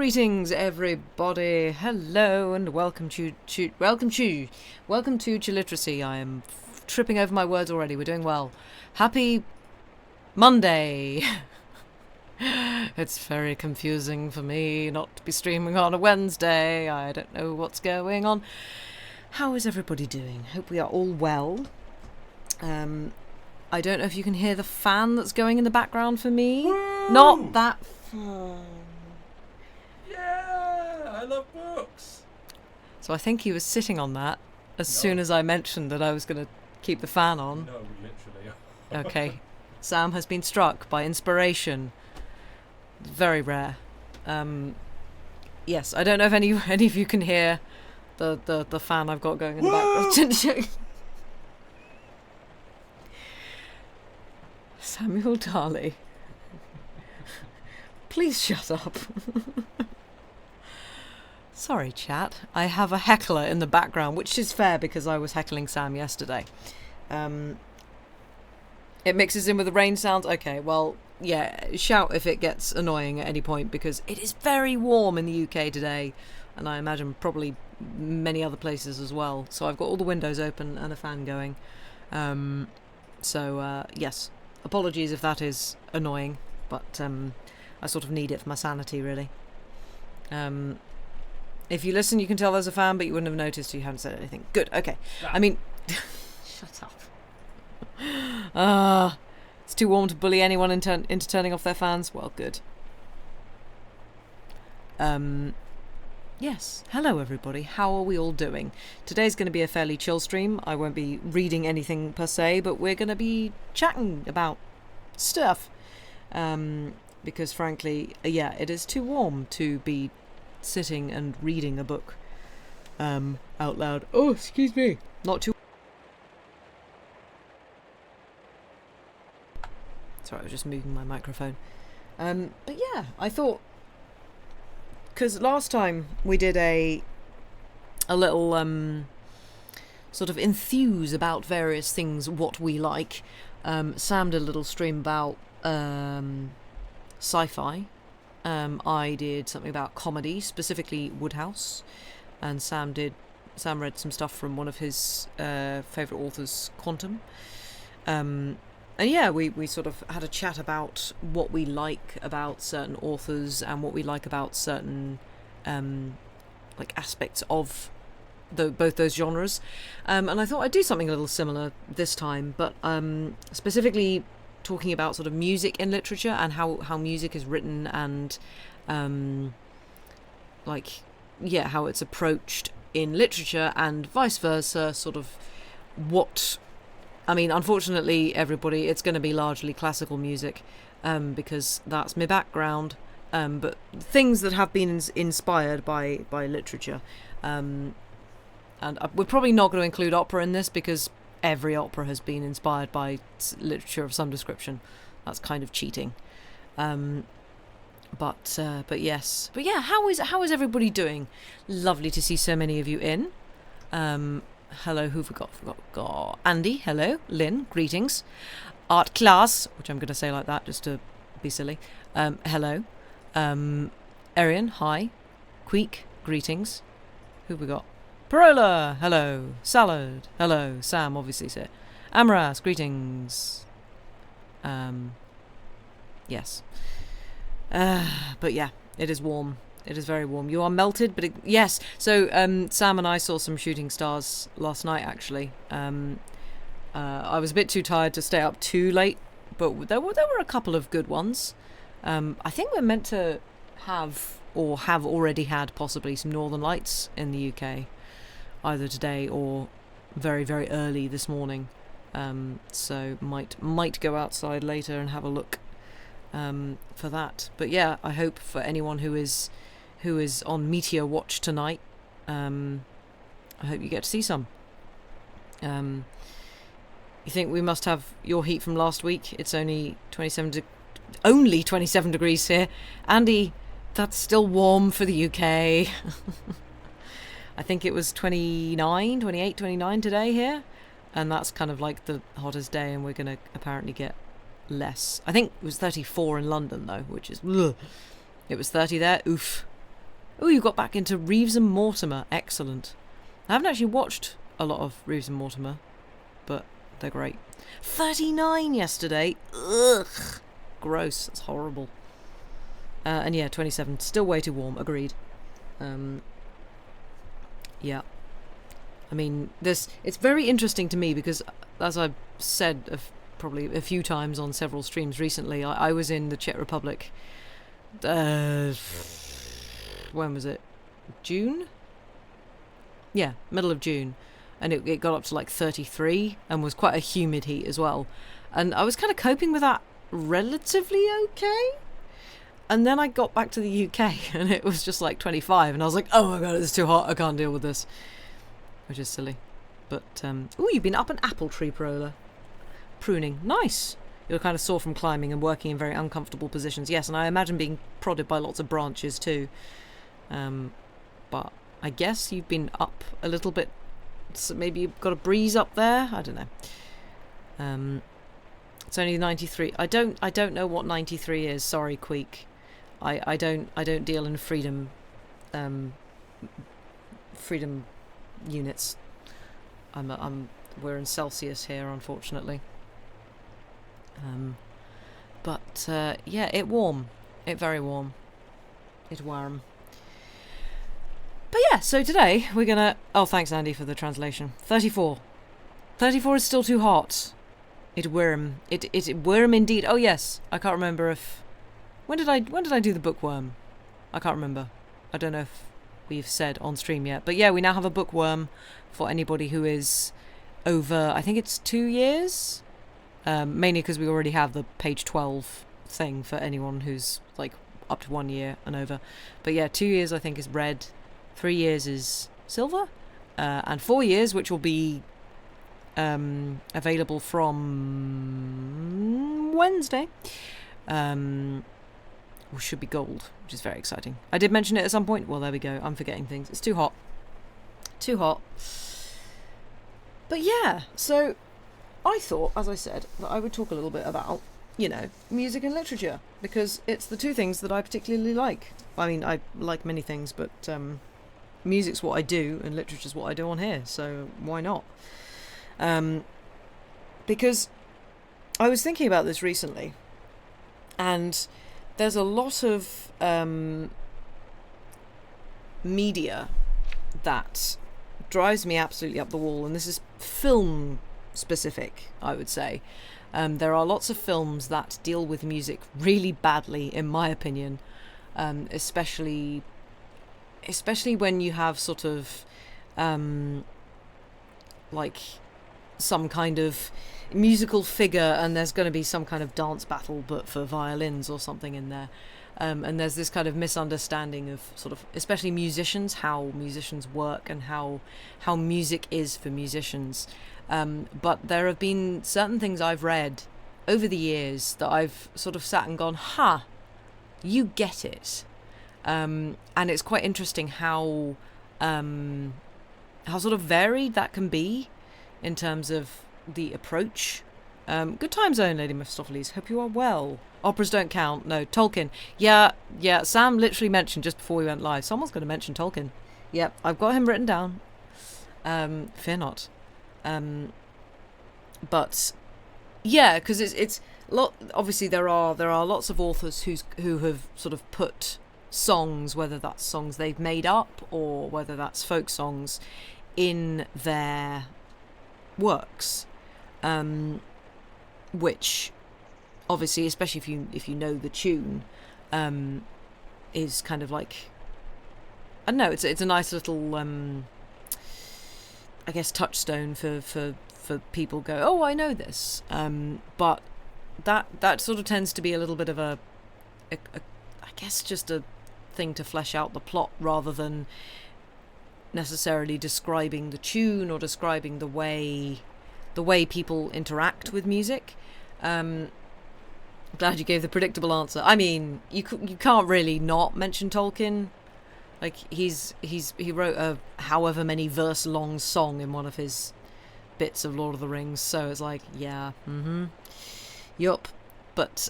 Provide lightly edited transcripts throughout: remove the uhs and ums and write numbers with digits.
Greetings, everybody. Hello, and welcome to Chilliteracy. I am tripping over my words already. We're doing well. Happy Monday. It's very confusing for me not to be streaming on a Wednesday. I don't know what's going on. How is everybody doing? Hope we are all well. I don't know if you can hear the fan that's going in the background for me. Woo! Not that fan. Yeah, I love books. So I think he was sitting on that as soon as I mentioned that I was going to keep the fan on. No, literally. Okay. Sam has been struck by inspiration. Very rare. Yes, I don't know if any of you can hear the fan I've got going in the background. Samuel Darley. Please shut up. Sorry, chat. I have a heckler in the background, which is fair because I was heckling Sam yesterday. It mixes in with the rain sounds. Okay, well, yeah, shout if it gets annoying at any point because it is very warm in the UK today, and I imagine probably many other places as well. So I've got all the windows open and a fan going. Yes, apologies if that is annoying, but I sort of need it for my sanity, really. If you listen, you can tell there's a fan, but you wouldn't have noticed. You haven't said anything. Good. Okay. I mean, shut up. It's too warm to bully anyone into turning off their fans. Well, good. Yes. Hello, everybody. How are we all doing? Today's going to be a fairly chill stream. I won't be reading anything per se, but we're going to be chatting about stuff. Because frankly, yeah, it is too warm to be sitting and reading a book out loud. Oh, excuse me. Not too... Sorry, I was just moving my microphone. But yeah, I thought... Because last time we did a little sort of enthuse about various things, what we like. Sam did a little stream about sci-fi. I did something about comedy, specifically Woodhouse, and Sam read some stuff from one of his favourite authors, Quantum. And yeah, we sort of had a chat about what we like about certain authors and what we like about certain like aspects of both those genres. And I thought I'd do something a little similar this time, but specifically talking about sort of music in literature and how music is written and how it's approached in literature and vice versa, sort of what... I mean, unfortunately, everybody, it's going to be largely classical music because that's my background, but things that have been inspired by literature. And we're probably not going to include opera in this because every opera has been inspired by literature of some description. That's kind of cheating. But yes. But yeah, how is everybody doing? Lovely to see so many of you in. Hello, who forgot? Andy, hello. Lynn, greetings. Art class, which I'm going to say like that just to be silly. Hello. Arian, hi. Queek, greetings. Who we got? Parola, hello. Salad, hello. Sam, obviously, is here. Amras, greetings. Yes. But yeah, it is warm. It is very warm. You are melted, but yes. So Sam and I saw some shooting stars last night, actually. I was a bit too tired to stay up too late, but there were a couple of good ones. I think we're meant to have already had possibly some northern lights in the UK, either today or very, very early this morning. So might go outside later and have a look for that. But yeah, I hope for anyone who is on meteor watch tonight, I hope you get to see some. You think we must have your heat from last week? It's only 27 degrees here. Andy, that's still warm for the UK. I think it was 28, 29 today here, and that's kind of like the hottest day, and we're going to apparently get less. I think it was 34 in London though, which is ugh. It was 30 there. Oof. Oh, you got back into Reeves and Mortimer. Excellent. I haven't actually watched a lot of Reeves and Mortimer, but they're great. 39 yesterday. Ugh. Gross. That's horrible. And yeah, 27. Still way too warm. Agreed. Yeah. I mean, it's very interesting to me because, as I've said probably a few times on several streams recently, I was in the Czech Republic. When was it? June? Yeah, middle of June. And it got up to like 33 and was quite a humid heat as well. And I was kind of coping with that relatively okay. And then I got back to the UK and it was just like 25 and I was like, oh my god, it's too hot, I can't deal with this. Which is silly. But, ooh, you've been up an apple tree pruning. Nice. You're kind of sore from climbing and working in very uncomfortable positions. Yes, and I imagine being prodded by lots of branches too. But I guess you've been up a little bit. So maybe you've got a breeze up there. I don't know. It's only 93. I don't know what 93 is. Sorry, Queek. I don't deal in freedom units. We're in Celsius here, unfortunately. But yeah, it warm. It very warm. It warm. But yeah, so today we're gonna... Oh, thanks, Andy, for the translation. 34. 34 is still too hot. It worm. It worm indeed. Oh yes, I can't remember if... When did I do the bookworm? I can't remember. I don't know if we've said on stream yet. But yeah, we now have a bookworm for anybody who is over, I think it's 2 years. Mainly because we already have the page 12 thing for anyone who's like up to 1 year and over. But yeah, 2 years I think is red. 3 years is silver. And 4 years, which will be available from Wednesday, should be gold, which is very exciting. I did mention it at some point. Well, there we go. I'm forgetting things. It's too hot. Too hot. But yeah, so I thought, as I said, that I would talk a little bit about, music and literature, because it's the two things that I particularly like. I mean, I like many things, but music's what I do and literature's what I do on here, so why not? Because I was thinking about this recently, and there's a lot of media that drives me absolutely up the wall, and this is film specific, I would say. There are lots of films that deal with music really badly, in my opinion, especially when you have sort of like some kind of musical figure and there's going to be some kind of dance battle but for violins or something in there, and there's this kind of misunderstanding of sort of, especially musicians, how musicians work and how music is for musicians. But there have been certain things I've read over the years that I've sort of sat and gone, you get it. And it's quite interesting how sort of varied that can be in terms of the approach. Good time zone, Lady Mephistopheles. Hope you are well. Operas don't count. No, Tolkien. Yeah. Sam literally mentioned just before we went live. Someone's going to mention Tolkien. Yep, I've got him written down. Fear not. But yeah, because it's obviously there are lots of authors who have sort of put songs, whether that's songs they've made up or whether that's folk songs, in their works, which obviously, especially if you know the tune, is kind of like, I don't know, it's a nice little I guess touchstone for people go, oh, I know this, but that sort of tends to be a little bit of a I guess just a thing to flesh out the plot rather than necessarily describing the tune or describing the way people interact with music. Glad you gave the predictable answer. I mean, you can't really not mention Tolkien. Like, he wrote a however many verse long song in one of his bits of Lord of the Rings, so it's like, yeah, yup. But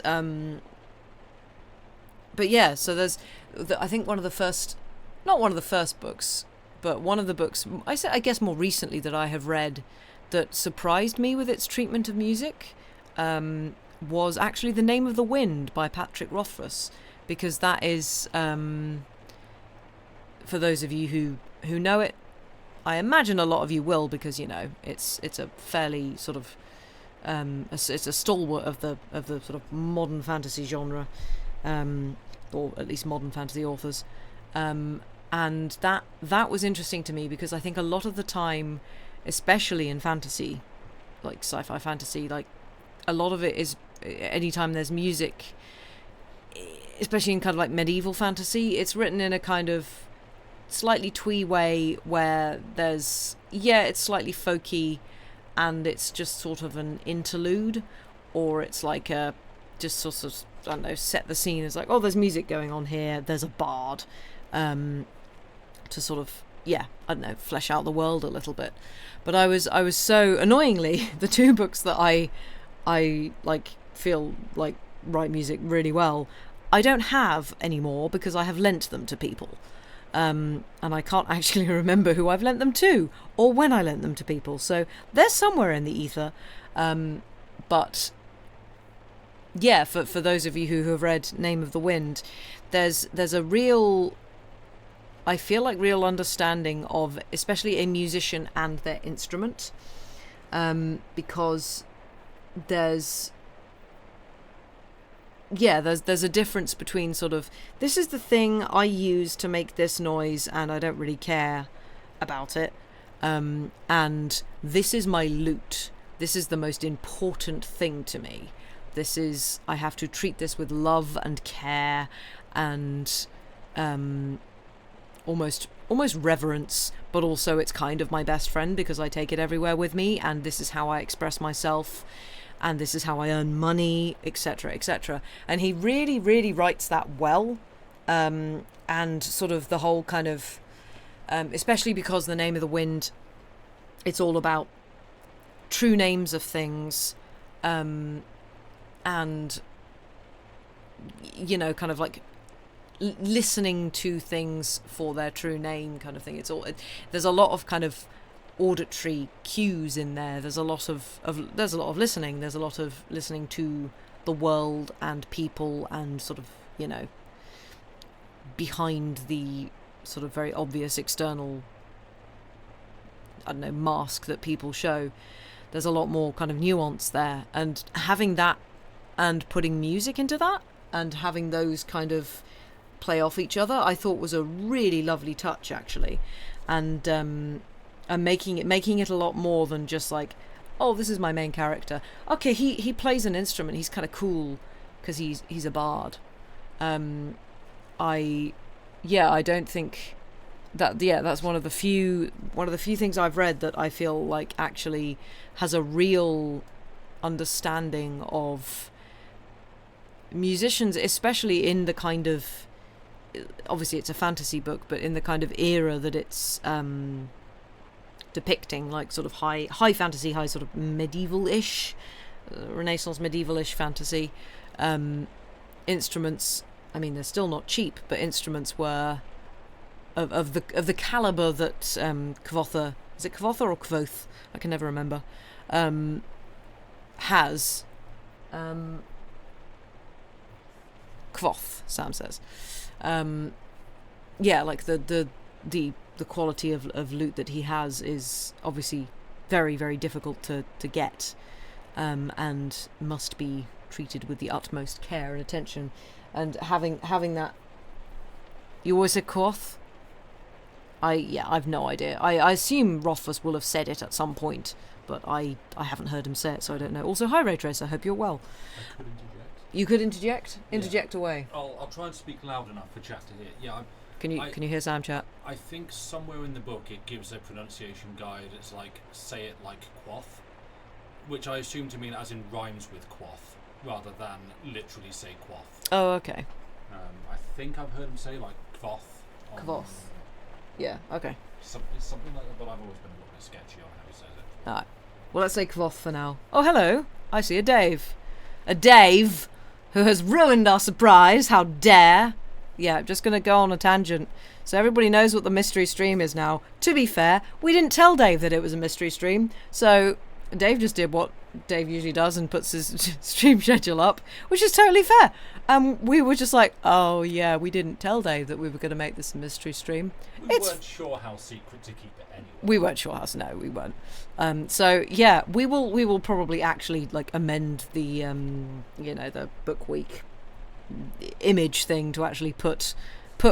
yeah, so there's I think one of the first not one of the first books, but one of the books, I guess more recently, that I have read that surprised me with its treatment of music was actually The Name of the Wind by Patrick Rothfuss, because that is, for those of you who know it, I imagine a lot of you will, because, you know, it's a fairly sort of it's a stalwart of the sort of modern fantasy genre, or at least modern fantasy authors, and that was interesting to me, because I think a lot of the time, especially in fantasy, like sci-fi fantasy, like a lot of it is, anytime there's music, especially in kind of like medieval fantasy, it's written in a kind of slightly twee way where there's, it's slightly folky, and it's just sort of an interlude, or it's like a just sort of, I don't know, set the scene as like, oh, there's music going on here, there's a bard, to sort of, I don't know, flesh out the world a little bit. But I was so, annoyingly, the two books that I like feel like write music really well, I don't have anymore, because I have lent them to people. And I can't actually remember who I've lent them to, or when I lent them to people. So they're somewhere in the ether. But yeah, for those of you who have read Name of the Wind, there's a real, I feel like, real understanding of especially a musician and their instrument, because there's a difference between sort of, this is the thing I use to make this noise and I don't really care about it, and this is my lute, this is the most important thing to me, this is, I have to treat this with love and care and almost reverence, but also it's kind of my best friend because I take it everywhere with me, and this is how I express myself, and this is how I earn money, etc., etc. And he really, really writes that well, and sort of the whole kind of, especially because The Name of the Wind, it's all about true names of things, and, you know, kind of like listening to things for their true name kind of thing. There's a lot of kind of auditory cues in there. There's a lot of listening. There's a lot of listening to the world and people, and sort of, you know, behind the sort of very obvious external, I don't know, mask that people show. There's a lot more kind of nuance there, and having that and putting music into that and having those kind of play off each other, I thought was a really lovely touch, actually, and making it a lot more than just like, oh, this is my main character. Okay, he plays an instrument. He's kind of cool because he's a bard. I don't think that. Yeah, that's one of the few things I've read that I feel like actually has a real understanding of musicians, especially in the kind of, obviously it's a fantasy book, but in the kind of era that it's depicting, like sort of high fantasy, high sort of medieval-ish, Renaissance medieval-ish fantasy. Instruments, I mean, they're still not cheap, but instruments were of the caliber that Kvotha, is it Kvotha or Kvoth? I can never remember. Has. Kvoth, Sam says. Like the quality of loot that he has is obviously very, very difficult to get, and must be treated with the utmost care and attention. And having that, you always say Kvoth? I've no idea. I assume Rothfuss will have said it at some point, but I haven't heard him say it, so I don't know. Also, hi Raytrace, I hope you're well. I could interject. You could interject? Interject away. I'll try and speak loud enough for chat to hear. Yeah, Can you hear Sam chat? I think somewhere in the book it gives a pronunciation guide. It's like, say it like quoth, which I assume to mean as in rhymes with quoth, rather than literally say quoth. Oh, okay. I think I've heard him say like quoth. Kvoth. Yeah, okay. Something like that, but I've always been a little bit sketchy on how he says it. Alright. Well, let's say Kvoth for now. Oh, hello. I see a Dave. A Dave who has ruined our surprise. How dare just gonna go on a tangent. So everybody knows what the mystery stream is now. To be fair, we didn't tell Dave that it was a mystery stream, so Dave just did what Dave usually does and puts his stream schedule up, which is totally fair. We were just like, oh yeah, we didn't tell Dave that we were going to make this a mystery stream. We weren't sure how secret to keep it anyway. We weren't sure how. No, we weren't. So yeah, we will probably actually like amend the the book week image thing to actually put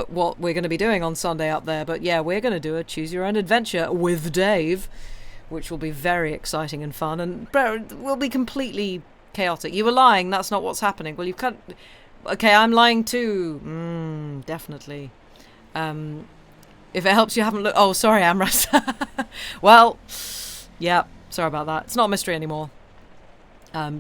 what we're going to be doing on Sunday up there. But yeah, we're going to do a choose your own adventure with Dave, which will be very exciting and fun, and will be completely chaotic. You were lying. That's not what's happening. Well, you've cut. Okay, I'm lying too. Definitely. If it helps, you haven't looked. Oh, sorry, Amras. Well, yeah. Sorry about that. It's not a mystery anymore.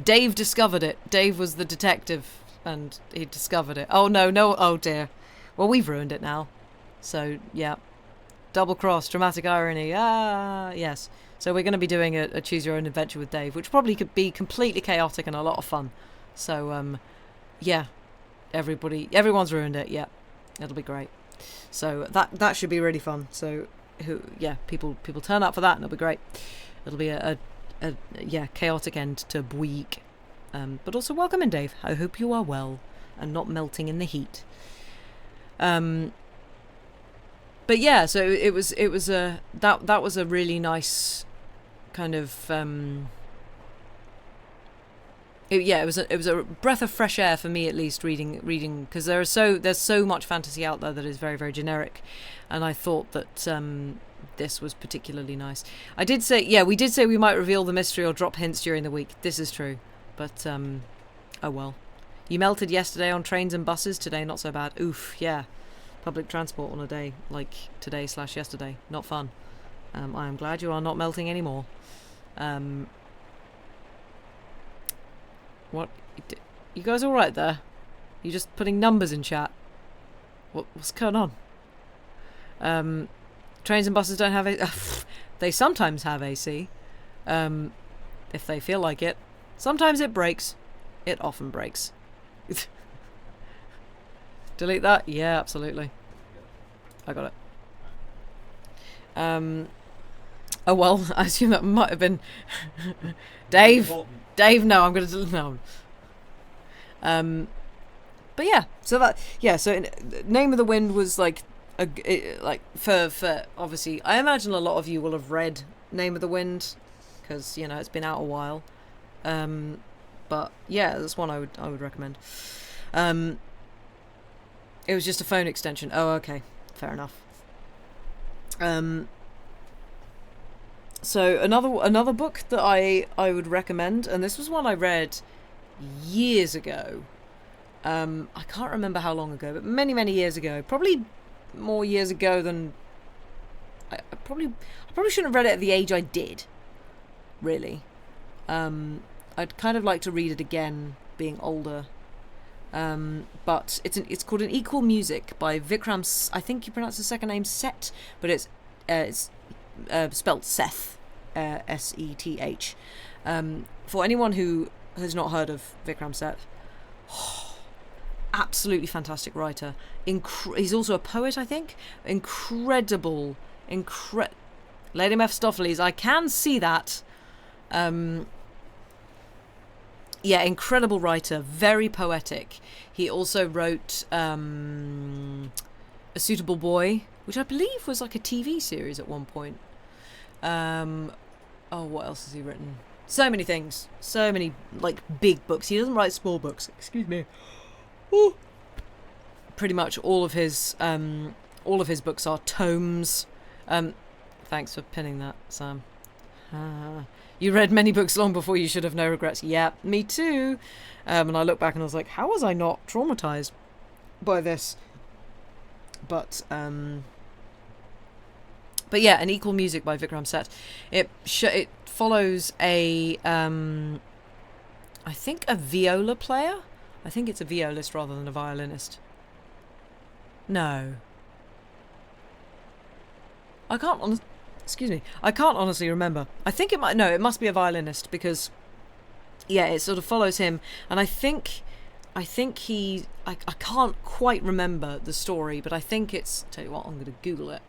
Dave discovered it. Dave was the detective, and he discovered it. Oh no. Oh dear. Well, we've ruined it now. So yeah. Double cross, dramatic irony. Yes. So we're going to be doing a choose your own adventure with Dave, which probably could be completely chaotic and a lot of fun. So yeah, everyone's ruined it. Yeah, it'll be great. So that should be really fun. So people turn up for that and it'll be great. It'll be a chaotic end to week. But also welcome in, Dave. I hope you are well and not melting in the heat. But yeah, so it was that was a really nice kind of it was a breath of fresh air for me, at least, reading because there's so much fantasy out there that is very, very generic, and I thought that this was particularly nice. We did say we might reveal the mystery or drop hints during the week. This is true, but oh well. You melted yesterday on trains and buses. Today, not so bad. Oof, yeah. Public transport on a day like today/yesterday, not fun. I am glad you are not melting anymore. What? You guys all right there? You just putting numbers in chat? What's going on? Trains and buses don't have they sometimes have AC, if they feel like it. Sometimes it breaks. It often breaks. Delete that? Yeah, absolutely. I got it. Oh well, I assume that might have been Dave. Dave, no, I'm gonna no. But yeah, so Name of the Wind was like for obviously, I imagine a lot of you will have read Name of the Wind because it's been out a while. But yeah, that's one I would recommend. It was just a phone extension. Oh, okay. Fair enough. So another book that I would recommend, and this was one I read years ago. I can't remember how long ago, but many, many years ago. Probably more years ago than I probably shouldn't have read it at the age I did. Really. I'd kind of like to read it again, being older. But it's called An Equal Music by Vikram. I think you pronounce the second name Set, but it's spelled Seth, Seth. For anyone who has not heard of Vikram Seth, absolutely fantastic writer. He's also a poet, I think. Incredible. Lady Mephistopheles, I can see that. Yeah, incredible writer, very poetic. He also wrote A Suitable Boy, which I believe was like a TV series at one point. What else has he written? So many things. So many like big books. He doesn't write small books. Excuse me. Ooh. Pretty much all of his books are tomes. Thanks for pinning that, Sam. You read many books long before you should have no regrets. Yeah, me too. And I look back and I was like, how was I not traumatized by this? But yeah, An Equal Music by Vikram Seth. It follows I think a viola player. I think it's a violist rather than a violinist. No. I can't honestly remember. I think it must be a violinist because, yeah, it sort of follows him. And I think think I can't quite remember the story, but I think it's, tell you what, I'm going to Google it.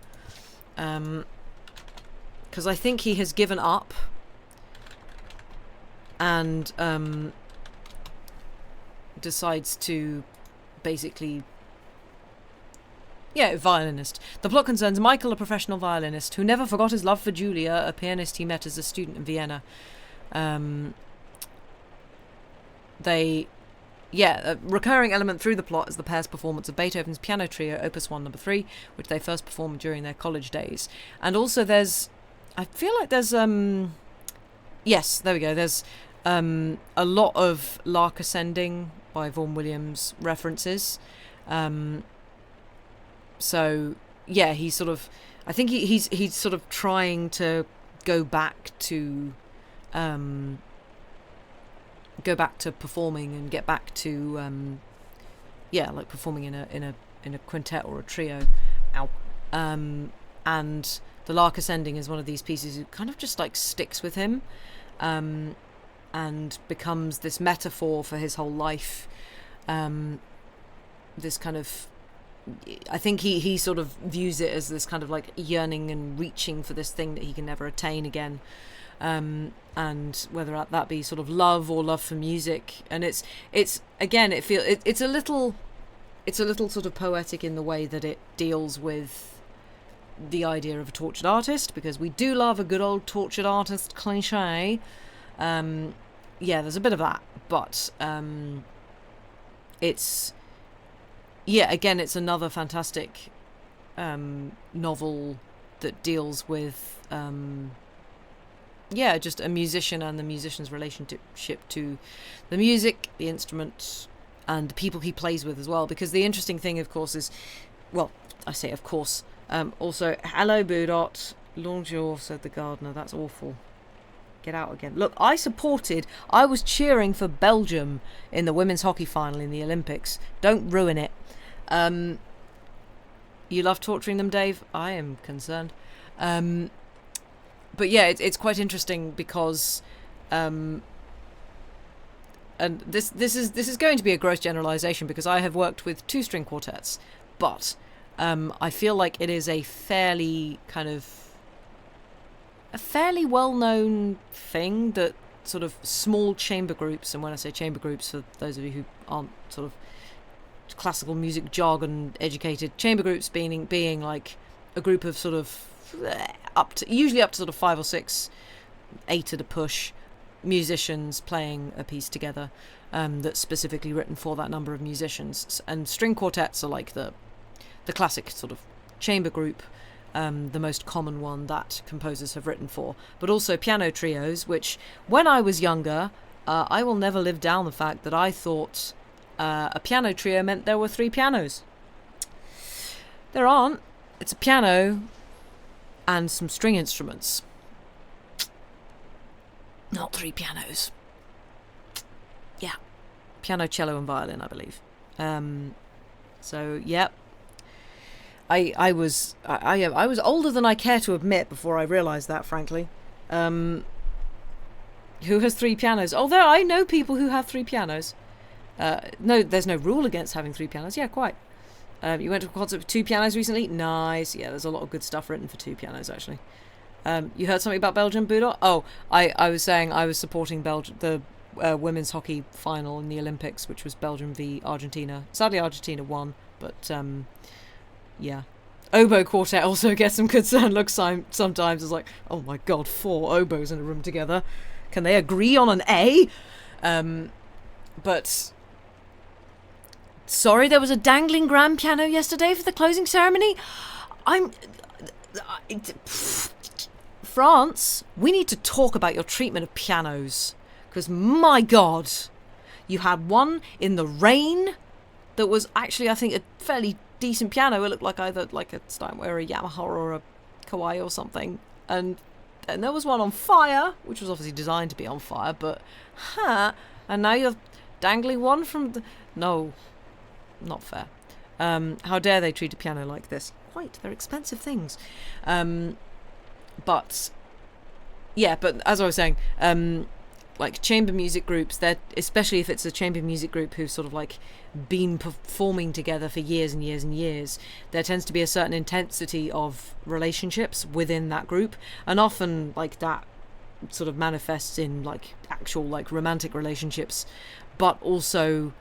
Because I think he has given up and decides to basically... Yeah, violinist. The plot concerns Michael, a professional violinist, who never forgot his love for Julia, a pianist he met as a student in Vienna. A recurring element through the plot is the pair's performance of Beethoven's Piano Trio, Opus 1, No. 3, which they first performed during their college days. And also I feel like there's, yes, there we go, there's a lot of Lark Ascending by Vaughan Williams references. So, yeah, he's sort of, I think he's sort of trying to go back to performing and get back to like performing in a quintet or a trio. And the Lark Ascending is one of these pieces who kind of just like sticks with him and becomes this metaphor for his whole life. This kind of, I think he sort of views it as this kind of like yearning and reaching for this thing that he can never attain again. And whether that be sort of love or love for music, and it's again, it's a little sort of poetic in the way that it deals with the idea of a tortured artist, because we do love a good old tortured artist cliche. There's a bit of that, but it's another fantastic novel that deals with just a musician and the musician's relationship to the music, the instrument, and the people he plays with as well. Because the interesting thing, of course, is, well, I say of course, also, hello Boudot, bonjour, said the gardener, that's awful. Get out again. Look, I was cheering for Belgium in the women's hockey final in the Olympics. Don't ruin it. You love torturing them, Dave? I am concerned. But yeah, it's quite interesting because, and this is going to be a gross generalization because I have worked with 2-string quartets, but I feel like it is a fairly well-known thing that sort of small chamber groups, and when I say chamber groups, for those of you who aren't sort of classical music jargon educated, chamber groups being like a group of sort of usually up to sort of 5 or 6, 8 at a push, musicians playing a piece together that's specifically written for that number of musicians. And string quartets are like the classic sort of chamber group, the most common one that composers have written for. But also piano trios, which when I was younger, I will never live down the fact that I thought a piano trio meant there were 3 pianos. There aren't. It's a piano and some string instruments. Not 3 pianos. Yeah. Piano, cello and violin, I believe. So, yep. I was older than I care to admit before I realised that, frankly. Who has 3 pianos? Although I know people who have 3 pianos. No, there's no rule against having 3 pianos. Yeah, quite. You went to a concert with 2 pianos recently? Nice. Yeah, there's a lot of good stuff written for 2 pianos, actually. You heard something about Belgium, Boudot? Oh, I was saying I was supporting the women's hockey final in the Olympics, which was Belgium v Argentina. Sadly, Argentina won, but yeah. Oboe quartet also gets some concerned looks sometimes. It's like, oh my god, 4 oboes in a room together. Can they agree on an A? But... Sorry, there was a dangling grand piano yesterday for the closing ceremony. France, we need to talk about your treatment of pianos. Because, my God, you had one in the rain that was actually, I think, a fairly decent piano. It looked like either like a Steinway or a Yamaha or a Kawai or something. And there was one on fire, which was obviously designed to be on fire, but, and now you're dangling one from the... No. Not fair. How dare they treat a piano like this? Quite, they're expensive things. But as I was saying, like chamber music groups, they're, especially if it's a chamber music group who's sort of like been performing together for years and years and years, there tends to be a certain intensity of relationships within that group, and often like that sort of manifests in like actual like romantic relationships, but also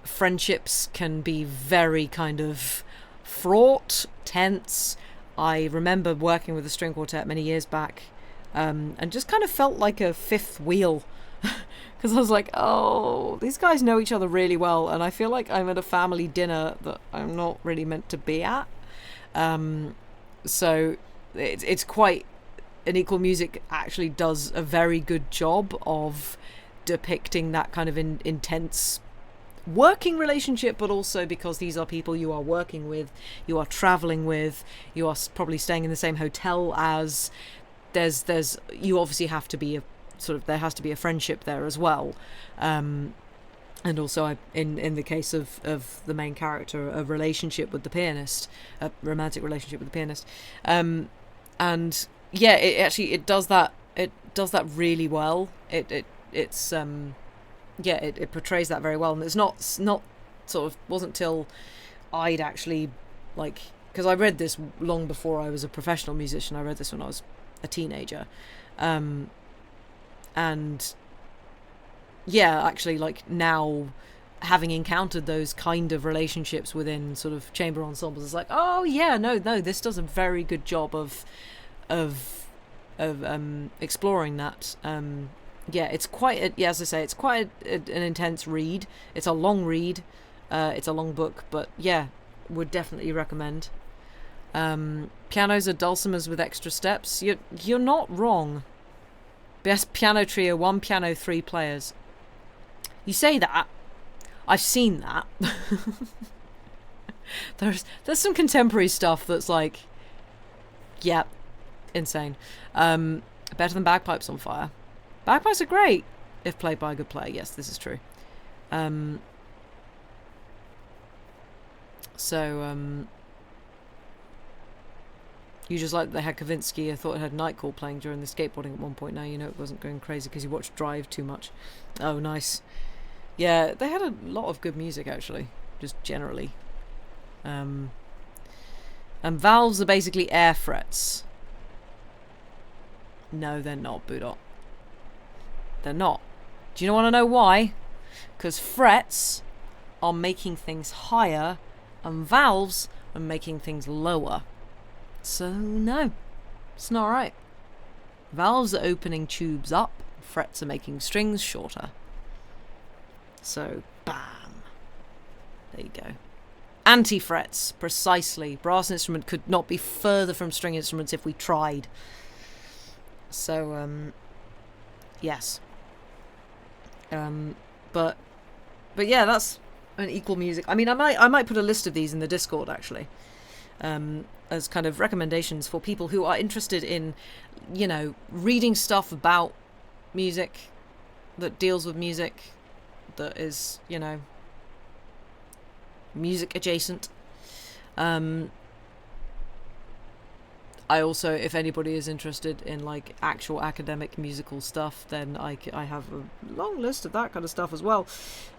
friendships can be very kind of fraught, tense. I remember working with a string quartet many years back, and just kind of felt like a fifth wheel, because I was like, oh, these guys know each other really well, and I feel like I'm at a family dinner that I'm not really meant to be at. So it's quite, and Equal Music actually does a very good job of depicting that kind of intense working relationship, but also because these are people you are working with, you are traveling with, you are probably staying in the same hotel as. There's you obviously have to be a sort of, there has to be a friendship there as well, and also in the case of the main character, a relationship with the pianist, a romantic relationship with the pianist, and yeah, it does that really well. It portrays that very well, and it's not sort of, wasn't till I'd actually, like, because I read this long before I was a professional musician. I read this when I was a teenager, and yeah, actually, like, now having encountered those kind of relationships within sort of chamber ensembles, it's like, oh yeah, no, this does a very good job of exploring that. Yeah, it's quite as I say, it's quite an intense read. It's a long read, it's a long book, but yeah, would definitely recommend. Pianos are dulcimers with extra steps. You're not wrong. Best piano trio, 1 piano, 3 players. You say that. I've seen that. There's some contemporary stuff that's like, yeah, insane. Better than Bagpipes on Fire. Bagpipes are great if played by a good player. Yes, this is true. You just like that they had Kavinsky. I thought it had Nightcall playing during the skateboarding at one point. Now you know it wasn't going crazy because you watched Drive too much. Oh, nice. Yeah, they had a lot of good music, actually, just generally. And valves are basically air frets. No, they're not, Budot. They're not. Do you want to know why? Because frets are making things higher and valves are making things lower. So no, it's not right. Valves are opening tubes up, frets are making strings shorter. So bam, there you go. Anti-frets, precisely. Brass instrument could not be further from string instruments if we tried. So yes. But yeah, that's an Equal Music. I mean, I might put a list of these in the Discord, actually, as kind of recommendations for people who are interested in, you know, reading stuff about music that deals with music, that is, you know, music adjacent. I also, if anybody is interested in like actual academic musical stuff, then I have a long list of that kind of stuff as well.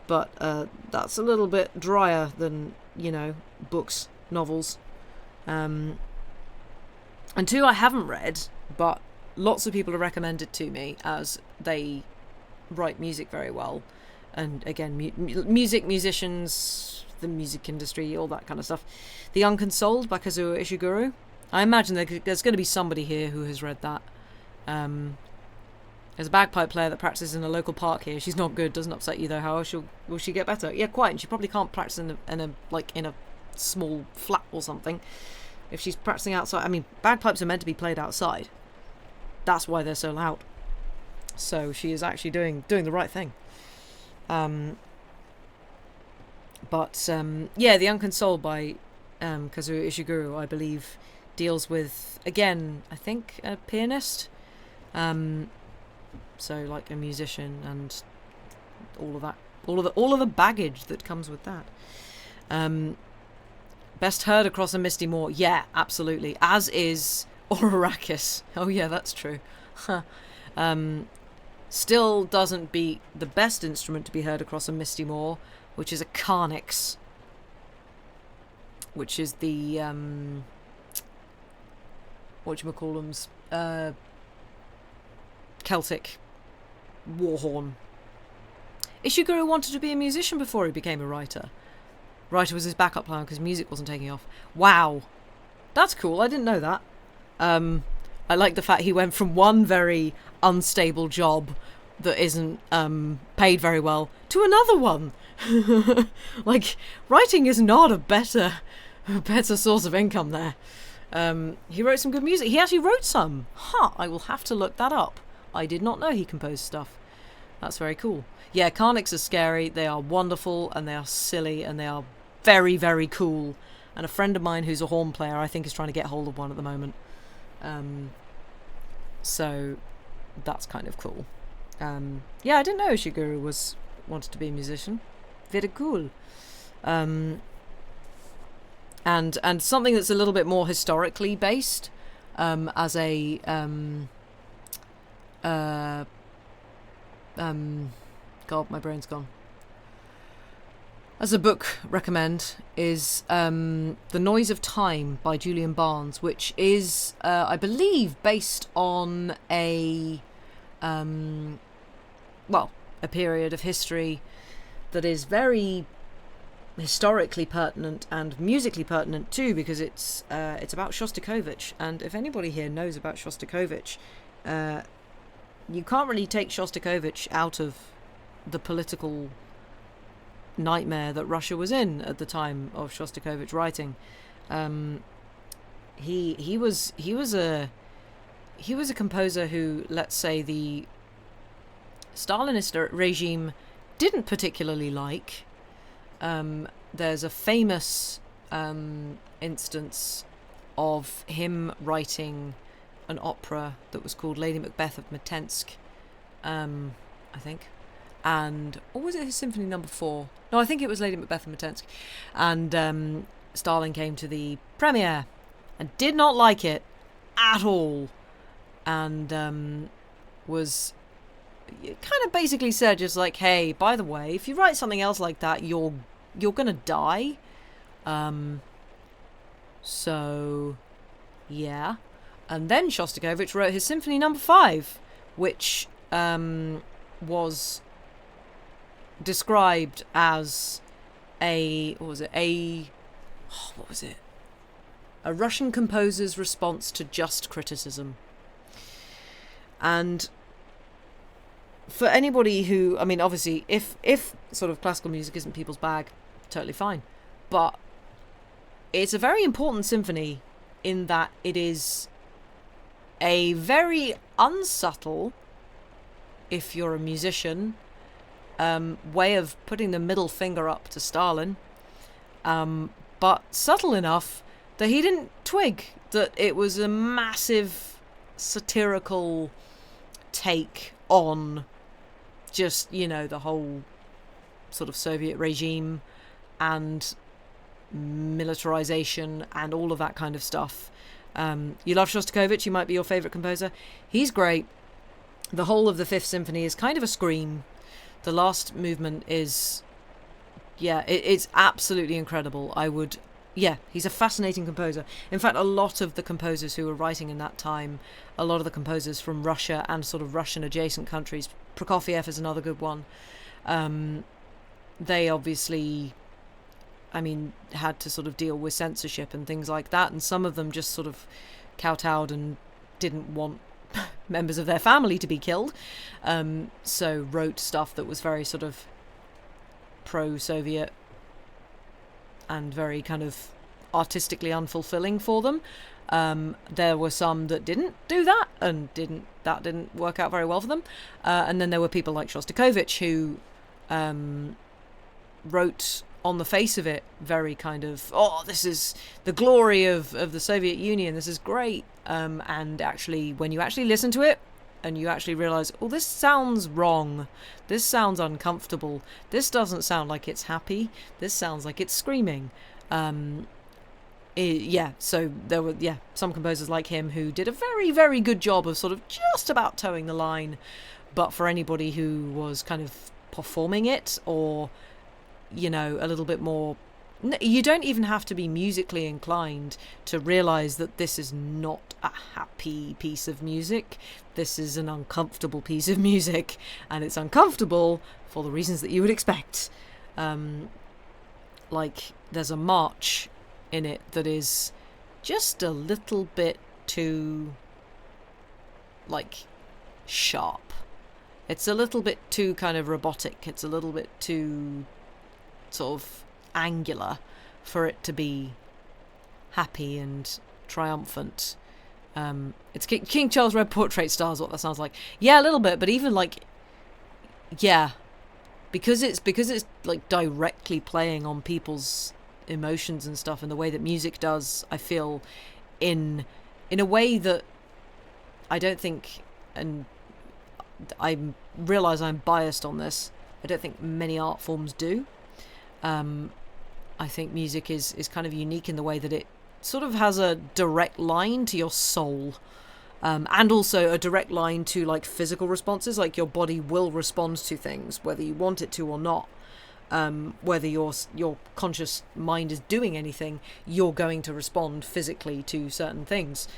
But that's a little bit drier than, you know, books, novels. And 2 I haven't read, but lots of people have recommended to me as they write music very well. And again, musicians, the music industry, all that kind of stuff. The Unconsoled by Kazuo Ishiguro. I imagine there's going to be somebody here who has read that. There's a bagpipe player that practices in a local park here. She's not good. Doesn't upset you though. How will she get better? Yeah, quite. And she probably can't practice in a small flat or something. If she's practicing outside, I mean, bagpipes are meant to be played outside. That's why they're so loud. So she is actually doing the right thing. Yeah, The Unconsoled by Kazuo Ishiguro, I believe, deals with, again, I think a pianist, so like a musician and all of that, all of the baggage that comes with that. Best heard across a misty moor. Yeah, absolutely. As is Ororachis. Oh yeah, that's true. Still doesn't beat the best instrument to be heard across a misty moor, which is a carnix, which is the whatchamacallums, Celtic war horn. Ishiguro wanted to be a musician before he became a writer. Writer was his backup plan because music wasn't taking off. Wow, that's cool. I didn't know that. I like the fact he went from one very unstable job that isn't paid very well to another one. Like, writing is not a better source of income there. He wrote some good music. He actually wrote some. I will have to look that up. I did not know he composed stuff. That's very cool. Yeah, Carnix are scary. They are wonderful, and they are silly, and they are very, very cool. And a friend of mine who's a horn player, I think, is trying to get hold of one at the moment. So that's kind of cool. Yeah, I didn't know Ishiguro wanted to be a musician. Very cool. And something that's a little bit more historically based, as a God, my brain's gone. As a book recommend is The Noise of Time by Julian Barnes, which is, I believe, based on a period of history that is very historically pertinent and musically pertinent too, because it's about Shostakovich. And if anybody here knows about Shostakovich, you can't really take Shostakovich out of the political nightmare that Russia was in at the time of Shostakovich writing. He was a composer who, let's say, the Stalinist regime didn't particularly like. There's a famous instance of him writing an opera that was called Lady Macbeth of Mtsensk, I think. And, or was it his Symphony No. 4? No, I think it was Lady Macbeth of Mtsensk. And Stalin came to the premiere and did not like it at all. And was kind of basically said, just like, hey, by the way, if you write something else like that, you're gonna die. So, yeah. And then Shostakovich wrote his Symphony No. 5, which was described as a Russian composer's response to just criticism. And for anybody who, I mean, obviously, if sort of classical music isn't people's bag, totally fine. But it's a very important symphony in that it is a very unsubtle, if you're a musician, way of putting the middle finger up to Stalin, but subtle enough that he didn't twig that it was a massive satirical take on just, the whole sort of Soviet regime and militarization and all of that kind of stuff. You love Shostakovich, he might be your favourite composer. He's great. The whole of the Fifth Symphony is kind of a scream. The last movement is, it's absolutely incredible. He's a fascinating composer. In fact, a lot of the composers who were writing in that time, a lot of the composers from Russia and sort of Russian adjacent countries, Prokofiev is another good one, they obviously, had to sort of deal with censorship and things like that, and some of them just sort of kowtowed and didn't want members of their family to be killed, so wrote stuff that was very sort of pro-Soviet and very kind of artistically unfulfilling for them. There were some that didn't do that, and that didn't work out very well for them. And then there were people like Shostakovich who wrote, on the face of it, very kind of, this is the glory of the Soviet Union, this is great. And actually, when you actually listen to it, and you actually realise, this sounds wrong, this sounds uncomfortable, this doesn't sound like it's happy, this sounds like it's screaming. So there were, some composers like him who did a very, very good job of sort of just about towing the line, but for anybody who was kind of performing it, or, you know, a little bit more, you don't even have to be musically inclined to realize that this is not a happy piece of music. This is an uncomfortable piece of music, and it's uncomfortable for the reasons that you would expect. Like, there's a march in it that is just a little bit too, like, sharp. It's a little bit too kind of robotic. It's a little bit too sort of angular for it to be happy and triumphant. It's King Charles Red Portrait Star is what that sounds like. Yeah, a little bit, but even like, yeah, because it's like directly playing on people's emotions and stuff, and the way that music does, I feel, in a way that I don't think, and I realise I'm biased on this, I don't think many art forms do. I think music is kind of unique in the way that it sort of has a direct line to your soul, and also a direct line to like physical responses, like your body will respond to things whether you want it to or not. Whether your conscious mind is doing anything, you're going to respond physically to certain things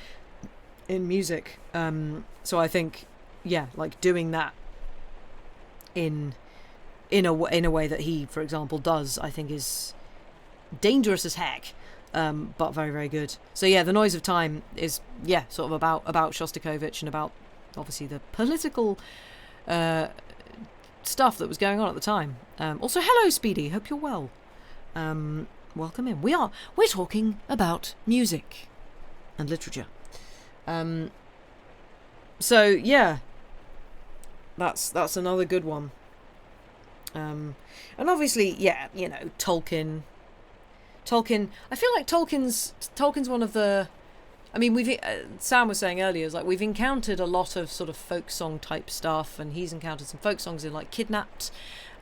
in music. So I think, yeah, like doing that in a way that he, for example, does, I think is dangerous as heck, but very, very good. So yeah, The Noise of Time is, yeah, sort of about Shostakovich and about obviously the political stuff that was going on at the time. Also, hello Speedy, hope you're well. Welcome in. We're talking about music and literature. So yeah, that's another good one. And obviously, yeah, you know, Tolkien. I feel like Tolkien's one of the, I mean, we've Sam was saying earlier, is like we've encountered a lot of sort of folk song type stuff, and he's encountered some folk songs in like Kidnapped,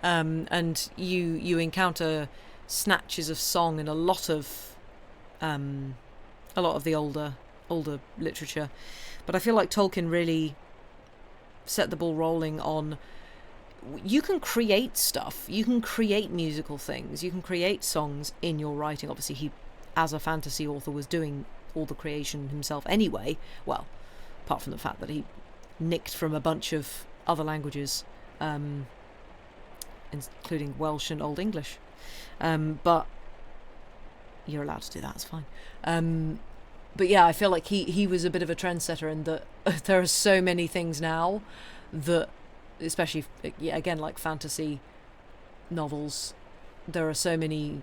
and you encounter snatches of song in a lot of the older literature, but I feel like Tolkien really set the ball rolling on, you can create stuff, you can create musical things, you can create songs in your writing. Obviously he, as a fantasy author, was doing all the creation himself anyway, well, apart from the fact that he nicked from a bunch of other languages, including Welsh and Old English, but you're allowed to do that, it's fine. But yeah, I feel like he was a bit of a trendsetter in that there are so many things now that, especially, yeah, again, like fantasy novels, there are so many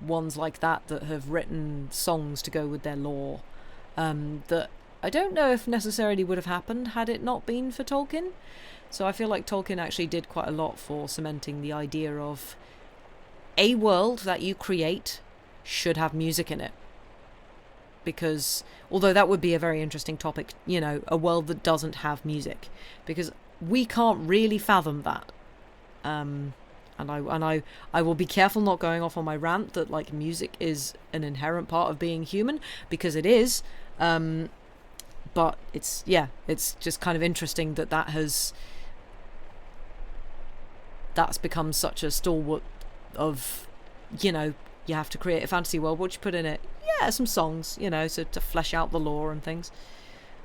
ones like that have written songs to go with their lore, that I don't know if necessarily would have happened had it not been for Tolkien. So I feel like Tolkien actually did quite a lot for cementing the idea of a world that you create should have music in it. Because although that would be a very interesting topic, you know, a world that doesn't have music, because we can't really fathom that. And I will be careful not going off on my rant that like music is an inherent part of being human, because it is. But it's just kind of interesting that's become such a stalwart of, you know, you have to create a fantasy world, what you put in it? Yeah, some songs, you know, so to flesh out the lore and things.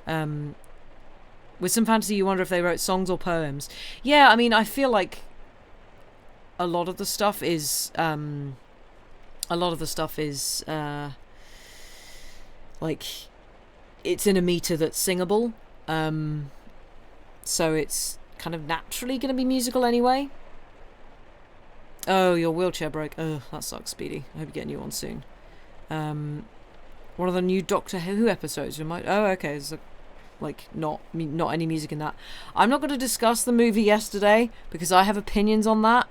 With some fantasy, you wonder if they wrote songs or poems. Yeah, I mean, I feel like a lot of the stuff is like, it's in a meter that's singable, so it's kind of naturally going to be musical anyway. Oh, your wheelchair broke. Oh, that sucks, Speedy. I hope you get a new one soon. One of the new Doctor Who episodes. Oh, okay. There's like not any music in that. I'm not going to discuss the movie yesterday because I have opinions on that,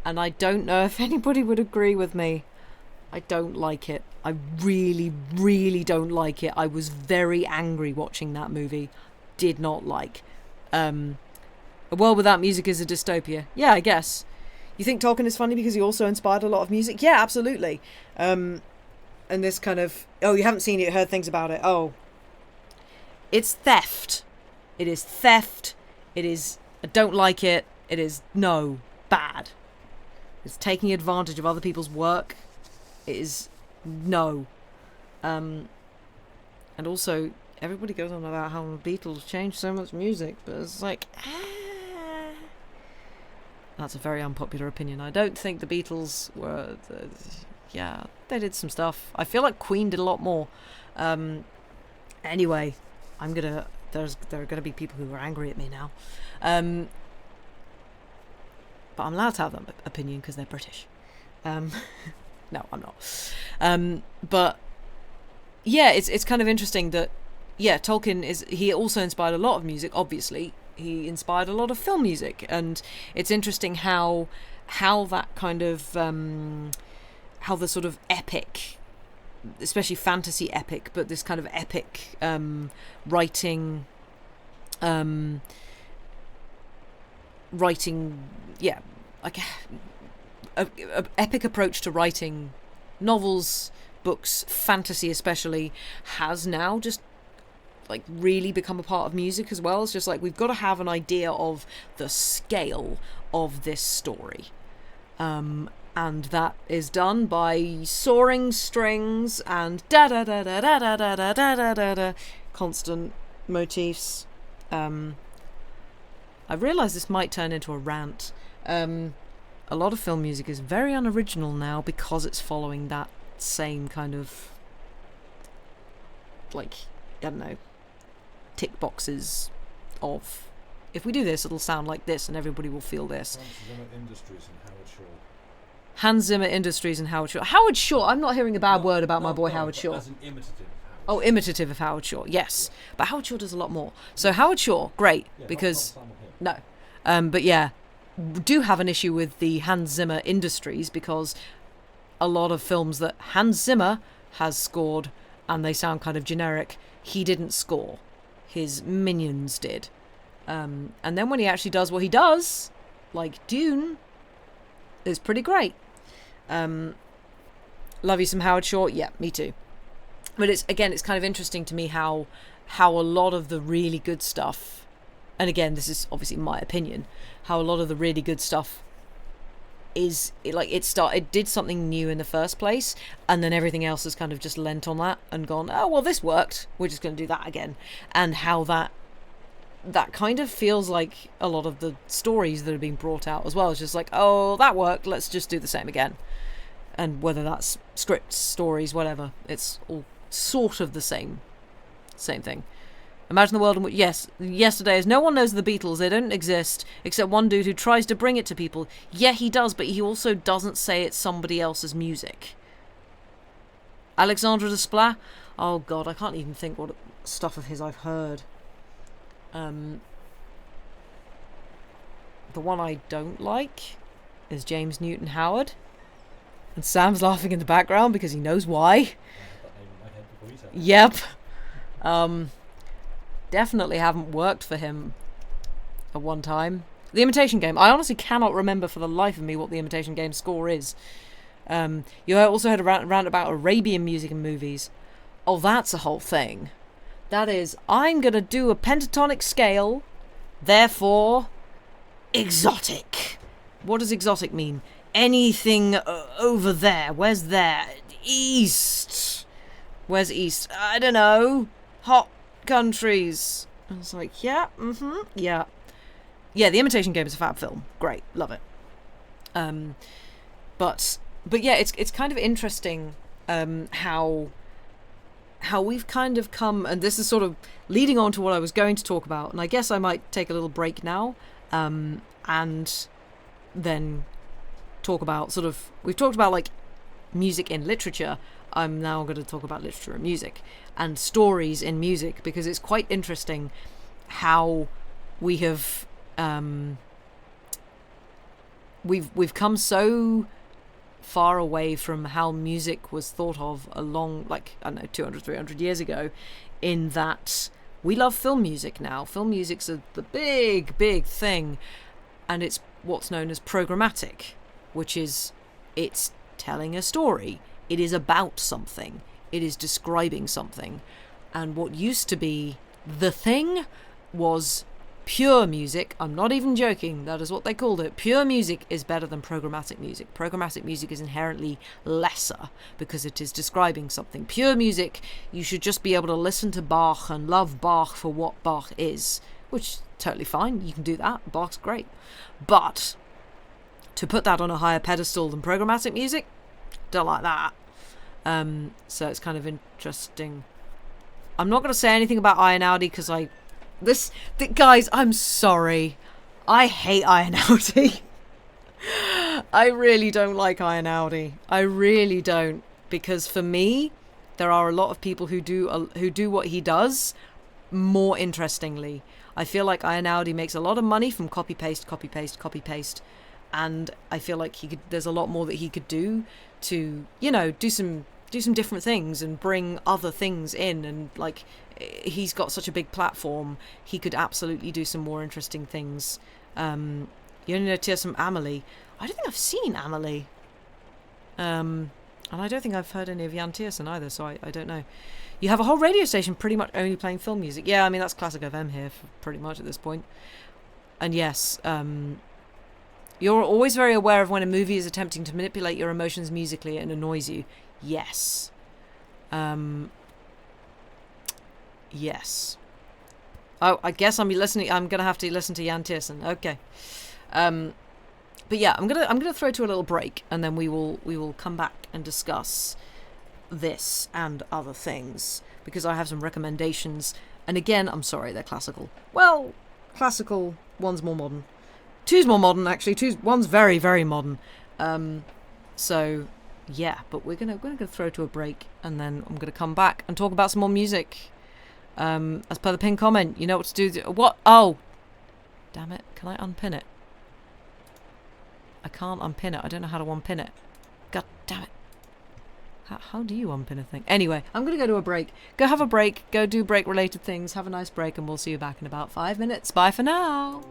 and I don't know if anybody would agree with me. I don't like it. I really, really don't like it. I was very angry watching that movie. Did not like. A world without music is a dystopia. Yeah, I guess. You think Tolkien is funny because he also inspired a lot of music? Yeah, absolutely. And this kind of... Oh, you haven't seen it, heard things about it. Oh. It's theft. It is theft. It is, I don't like it. It is, no, bad. It's taking advantage of other people's work. It is, no. And also, everybody goes on about how the Beatles changed so much music, but it's like, that's a very unpopular opinion. I don't think the Beatles were, yeah, they did some stuff. I feel like Queen did a lot more. Anyway, there are gonna be people who are angry at me now. But I'm allowed to have that opinion because they're British. No, I'm not. But yeah, it's kind of interesting that, yeah, Tolkien he also inspired a lot of music. Obviously, he inspired a lot of film music, and it's interesting how that kind of how the sort of epic, especially fantasy epic, but this kind of epic writing, yeah, like a epic approach to writing novels, books, fantasy especially, has now just like really become a part of music as well. It's just like, we've got to have an idea of the scale of this story. And that is done by soaring strings and da da da da da da da da da da da, constant motifs. I realise this might turn into a rant. A lot of film music is very unoriginal now because it's following that same kind of, like, I don't know, tick boxes of, if we do this, it'll sound like this and everybody will feel this. Hans Zimmer Industries and Howard Shore. Howard Shore, I'm not hearing a bad word about my boy Howard Shore. As an imitative of Howard Oh, imitative of Howard Shore, yes. But Howard Shore does a lot more. So Howard Shore, great, because... No. But yeah, do have an issue with the Hans Zimmer Industries, because a lot of films that Hans Zimmer has scored, and they sound kind of generic, he didn't score. His minions did. And then when he actually does what he does, like Dune, it's pretty great. Love you some Howard Shore? Yeah, me too. But it's kind of interesting to me how a lot of the really good stuff, and again, this is obviously my opinion, how a lot of the really good stuff it did something new in the first place, and then everything else has kind of just lent on that and gone, oh well, this worked, we're just going to do that again. And how that kind of feels like a lot of the stories that are being brought out as well. It's just like, oh, that worked, let's just do the same again. And whether that's scripts, stories, whatever, it's all sort of the same thing. Imagine the world in which, yesterday is no one knows the Beatles, they don't exist, except one dude who tries to bring it to people. Yeah, he does, but he also doesn't say it's somebody else's music. Alexandre Desplat? Oh god, I can't even think what stuff of his I've heard. The one I don't like is James Newton Howard. And Sam's laughing in the background because he knows why. Yep. Definitely haven't worked for him at one time. The Imitation Game. I honestly cannot remember for the life of me what the Imitation Game score is. You also heard a rant about Arabian music and movies. Oh, that's a whole thing. That is, I'm going to do a pentatonic scale, therefore, exotic. What does exotic mean? Anything over there. Where's there? East. Where's east? I don't know. Hot countries. I was like, yeah, yeah. Yeah, The Imitation Game is a fab film. Great, love it. But yeah, it's kind of interesting how we've kind of come, and this is sort of leading on to what I was going to talk about, and I guess I might take a little break now, and then talk about we've talked about like music in literature. I'm now going to talk about literature and music and stories in music, because it's quite interesting how we have we've come so far away from how music was thought of along, like, I don't know, 200, 300 years ago, in that we love film music now. Film music's the big thing, and it's what's known as programmatic, which is, it's telling a story. It is about something. It is describing something. And what used to be the thing was pure music, I'm not even joking, that is what they called it, pure music is better than programmatic music. Programmatic music is inherently lesser because it is describing something. Pure music, you should just be able to listen to Bach and love Bach for what Bach is, which is totally fine, you can do that, Bach's great. But to put that on a higher pedestal than programmatic music, don't like that. So it's kind of interesting. I'm not going to say anything about Iron Audi because guys, I'm sorry. I hate Iron Audi. I really don't like Iron Audi. I really don't, because for me, there are a lot of people who do what he does more interestingly. I feel like Iron Audi makes a lot of money from copy paste, and I feel like there's a lot more that he could do to, do some different things and bring other things in, and like, he's got such a big platform, he could absolutely do some more interesting things. Tears from Amelie. I don't think I've seen Amelie. And I don't think I've heard any of Jan Tiersen either, so I don't know. You have a whole radio station pretty much only playing film music. Yeah, I mean, that's classic FM here pretty much at this point. And yes, you're always very aware of when a movie is attempting to manipulate your emotions musically and annoys you. Yes. Yes. Oh, I guess I'm gonna have to listen to Jan Tiersen. Okay. But yeah, I'm gonna throw to a little break, and then we will come back and discuss this and other things, because I have some recommendations. And again, I'm sorry, they're classical. Well, classical. One's more modern. Two's more modern, actually. One's very, very modern. So yeah, but we're gonna throw to a break, and then I'm gonna come back and talk about some more music. As per the pinned comment, you know what to do. What? Oh, damn it! Can I unpin it? I can't unpin it. I don't know how to unpin it. God damn it! How do you unpin a thing? Anyway, I'm gonna go to a break. Go have a break. Go do break-related things. Have a nice break, and we'll see you back in about 5 minutes. Bye for now.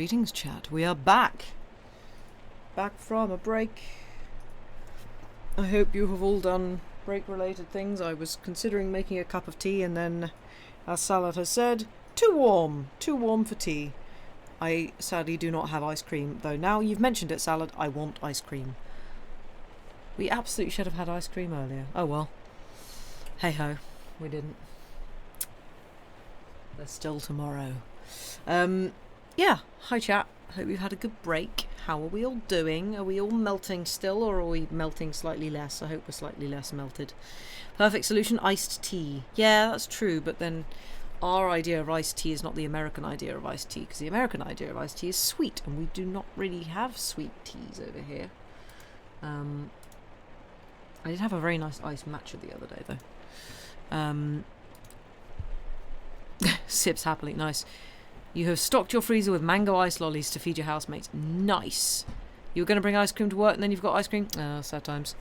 Greetings, chat. We are back. Back from a break. I hope you have all done break-related things. I was considering making a cup of tea, and then, as Salad has said, too warm for tea. I sadly do not have ice cream, though now you've mentioned it, Salad, I want ice cream. We absolutely should have had ice cream earlier. Oh well. Hey-ho, we didn't. There's still tomorrow. Yeah, hi chat. Hope you've had a good break. How are we all doing? Are we all melting still, or are we melting slightly less? I hope we're slightly less melted. Perfect solution, iced tea. Yeah, that's true, but then our idea of iced tea is not the American idea of iced tea, because the American idea of iced tea is sweet, and we do not really have sweet teas over here. I did have a very nice iced matcha the other day, though. Sips happily, nice. You have stocked your freezer with mango ice lollies to feed your housemates. Nice. You were going to bring ice cream to work and then you've got ice cream? Sad times.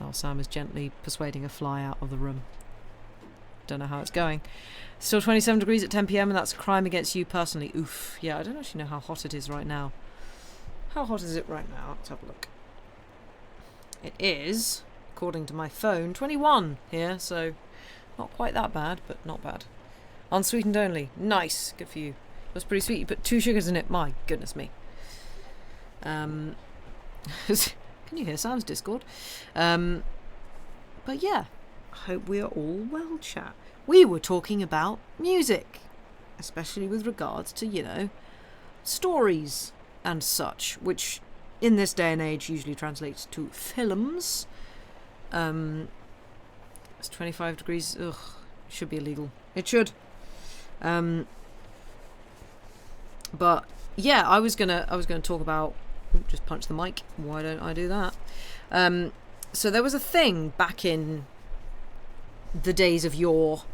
Oh, Sam is gently persuading a fly out of the room. Don't know how it's going. Still 27 degrees at 10 p.m. and that's a crime against you personally. Oof. Yeah, I don't actually know how hot it is right now. How hot is it right now? Let's have a look. It is, according to my phone, 21 here, so not quite that bad, but not bad. Unsweetened only. Nice. Good for you. That's pretty sweet. You put 2 sugars in it. My goodness me. Can you hear Sam's Discord? But yeah, I hope we are all well, chat. We were talking about music, especially with regards to, you know, stories and such, which in this day and age usually translates to films. It's 25 degrees. Ugh, it should be illegal. It should. But yeah, I was gonna talk about. Just punch the mic. Why don't I do that? So there was a thing back in the days of yore,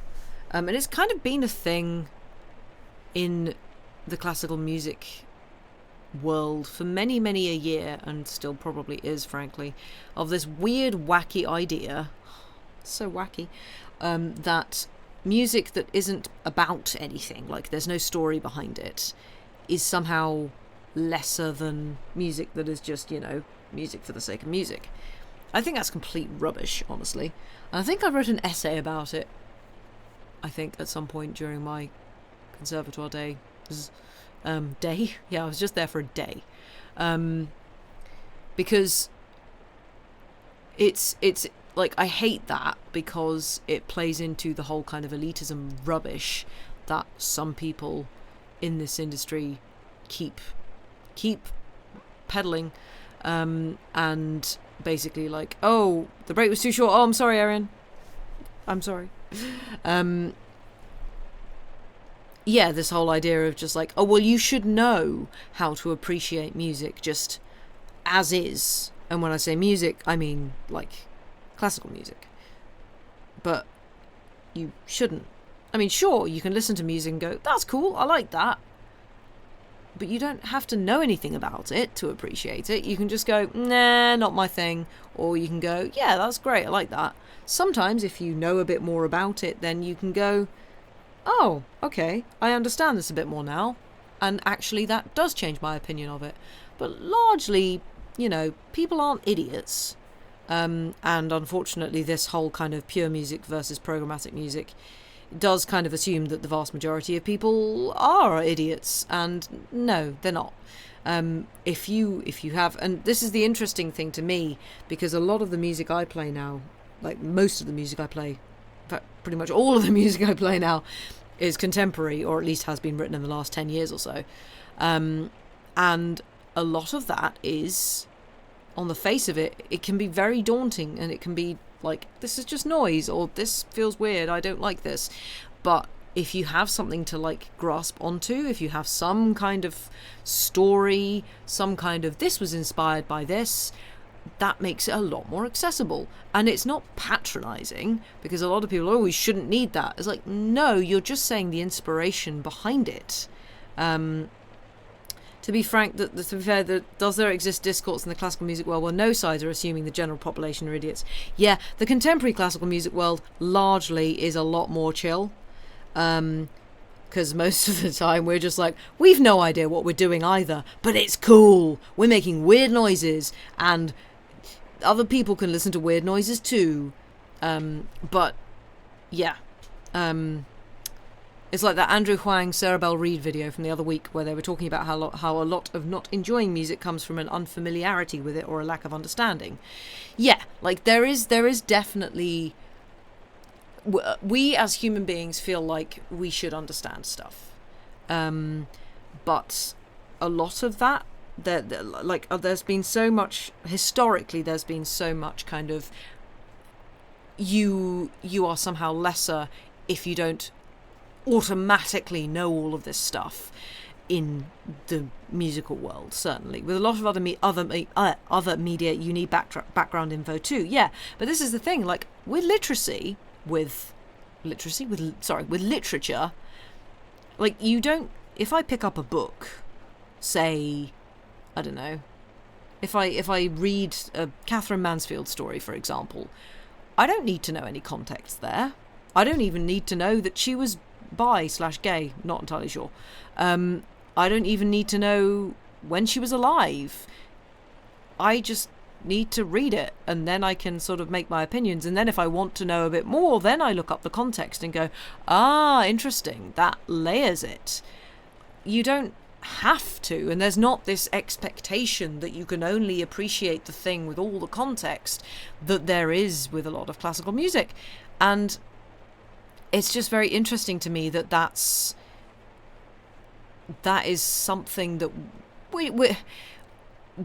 and it's kind of been a thing in the classical music world for many a year, and still probably is, frankly, of this weird wacky idea, so wacky, that music that isn't about anything, like there's no story behind it, is somehow lesser than music that is just, you know, music for the sake of music. I think that's complete rubbish, honestly. And I think I wrote an essay about it, I think, at some point during my conservatoire day. Yeah, I was just there for a day. Because it's like, I hate that because it plays into the whole kind of elitism rubbish that some people in this industry keep peddling, and basically like, oh, the break was too short. Oh, I'm sorry, Arian. I'm sorry. Yeah, this whole idea of just like, oh, well, you should know how to appreciate music just as is. And when I say music, I mean like classical music. But you shouldn't. I mean, sure, you can listen to music and go, that's cool, I like that. But you don't have to know anything about it to appreciate it. You can just go, nah, not my thing. Or you can go, yeah, that's great, I like that. Sometimes if you know a bit more about it, then you can go, oh, okay, I understand this a bit more now. And actually that does change my opinion of it. But largely, you know, people aren't idiots. And unfortunately this whole kind of pure music versus programmatic music does kind of assume that the vast majority of people are idiots, and no, they're not. If you have, and this is the interesting thing to me, because a lot of the music I play now, like most of the music I play, in fact pretty much all of the music I play now, is contemporary, or at least has been written in the last 10 years or so, and a lot of that is, on the face of it, it can be very daunting, and it can be like, this is just noise, or this feels weird, I don't like this. But if you have something to like grasp onto, if you have some kind of story, some kind of this was inspired by this, that makes it a lot more accessible. And it's not patronizing, because a lot of people, oh, we shouldn't need that. It's like, no, you're just saying the inspiration behind it. To be frank, to be fair, does there exist discourse in the classical music world? Well, no sides are assuming the general population are idiots. Yeah, the contemporary classical music world largely is a lot more chill. Because because most of the time we're just like, we've no idea what we're doing either, but it's cool. We're making weird noises, and other people can listen to weird noises too. But yeah, it's like that Andrew Huang, Sarah Bell Reid video from the other week where they were talking about how a lot of not enjoying music comes from an unfamiliarity with it or a lack of understanding. Yeah, like there is definitely, we as human beings feel like we should understand stuff, but a lot of that, there's been so much historically. There's been so much kind of you are somehow lesser if you don't automatically know all of this stuff in the musical world. Certainly with a lot of other media you need background info too. Yeah, but this is the thing, like with literature, like you don't, if I pick up a book, say, I don't know, if I read a Catherine Mansfield story, for example, I don't need to know any context there. I don't even need to know that she was bi/gay, not entirely sure. I don't even need to know when she was alive. I just need to read it, and then I can sort of make my opinions, and then if I want to know a bit more, then I look up the context and go, interesting, that layers it. You don't have to, and there's not this expectation that you can only appreciate the thing with all the context that there is with a lot of classical music. And it's just very interesting to me that that is something that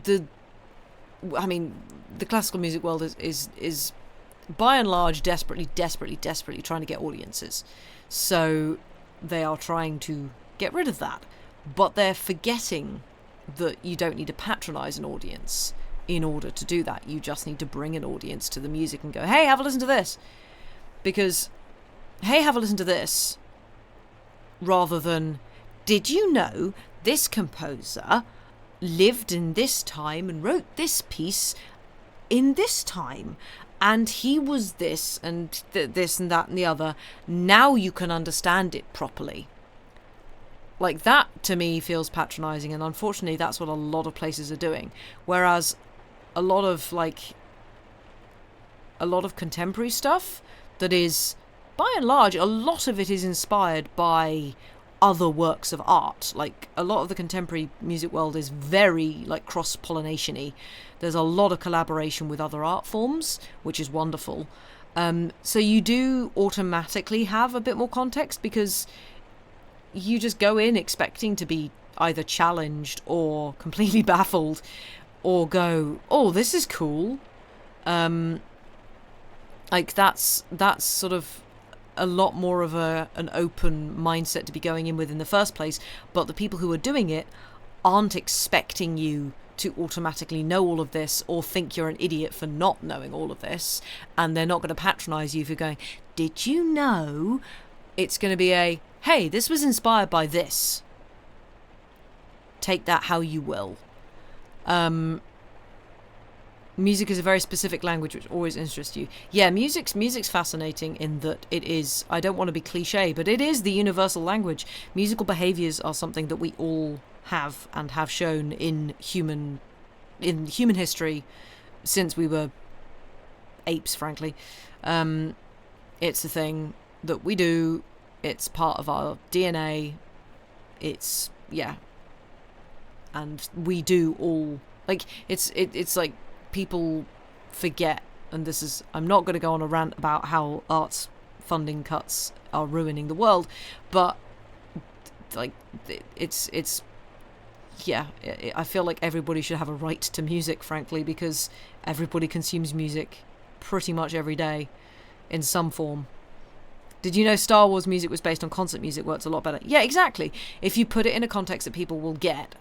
the classical music world is by and large desperately trying to get audiences. So they are trying to get rid of that, but they're forgetting that you don't need to patronize an audience in order to do that. You just need to bring an audience to the music and go, hey, have a listen to this. Because, hey, have a listen to this, rather than, did you know this composer lived in this time and wrote this piece in this time, and he was this and this and that and the other. Now you can understand it properly. Like, that to me feels patronizing, and unfortunately that's what a lot of places are doing. Whereas a lot of contemporary stuff that is, by and large, a lot of it is inspired by other works of art. Like, a lot of the contemporary music world is very, like, cross-pollination-y. There's a lot of collaboration with other art forms, which is wonderful. So you do automatically have a bit more context, because you just go in expecting to be either challenged or completely baffled, or go, oh, this is cool. Like, that's sort of a lot more of an open mindset to be going in with in the first place, but the people who are doing it aren't expecting you to automatically know all of this or think you're an idiot for not knowing all of this, and they're not going to patronize you for going, did you know? It's going to be a, hey, this was inspired by this. Take that how you will. Music is a very specific language which always interests you. Yeah, music's fascinating in that it is, I don't want to be cliche, but it is the universal language. Musical behaviors are something that we all have and have shown in human history since we were apes, frankly. It's a thing that we do. It's part of our DNA. It's, yeah. And we do all, like, it's like, people forget, and this is, I'm not going to go on a rant about how arts funding cuts are ruining the world, but like, it's yeah, I feel like everybody should have a right to music, frankly, because everybody consumes music pretty much every day in some form. Did you know Star Wars music was based on concert music? Works a lot better. Yeah, exactly. If you put it in a context that people will get,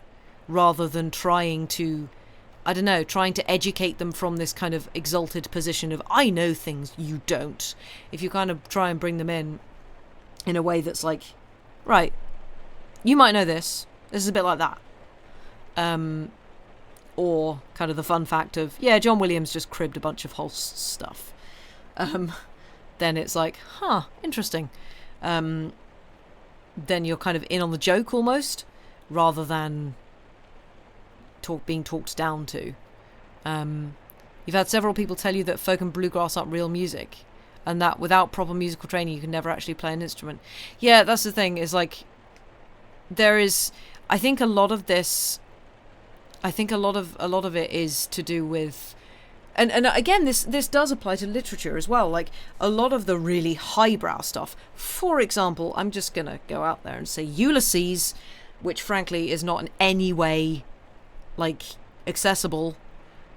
rather than trying to educate them from this kind of exalted position of, I know things you don't. If you kind of try and bring them in a way that's like, right, you might know this. This is a bit like that. Or kind of the fun fact of, yeah, John Williams just cribbed a bunch of Holst's stuff. Then it's like, interesting. then you're kind of in on the joke almost, rather than being talked down to. You've had several people tell you that folk and bluegrass aren't real music, and that without proper musical training you can never actually play an instrument. Yeah, that's the thing, is like, there is, I think a lot of this, I think a lot of it is to do with, and again, this does apply to literature as well. Like, a lot of the really highbrow stuff, for example, I'm just gonna go out there and say Ulysses, which frankly is not in any way like accessible.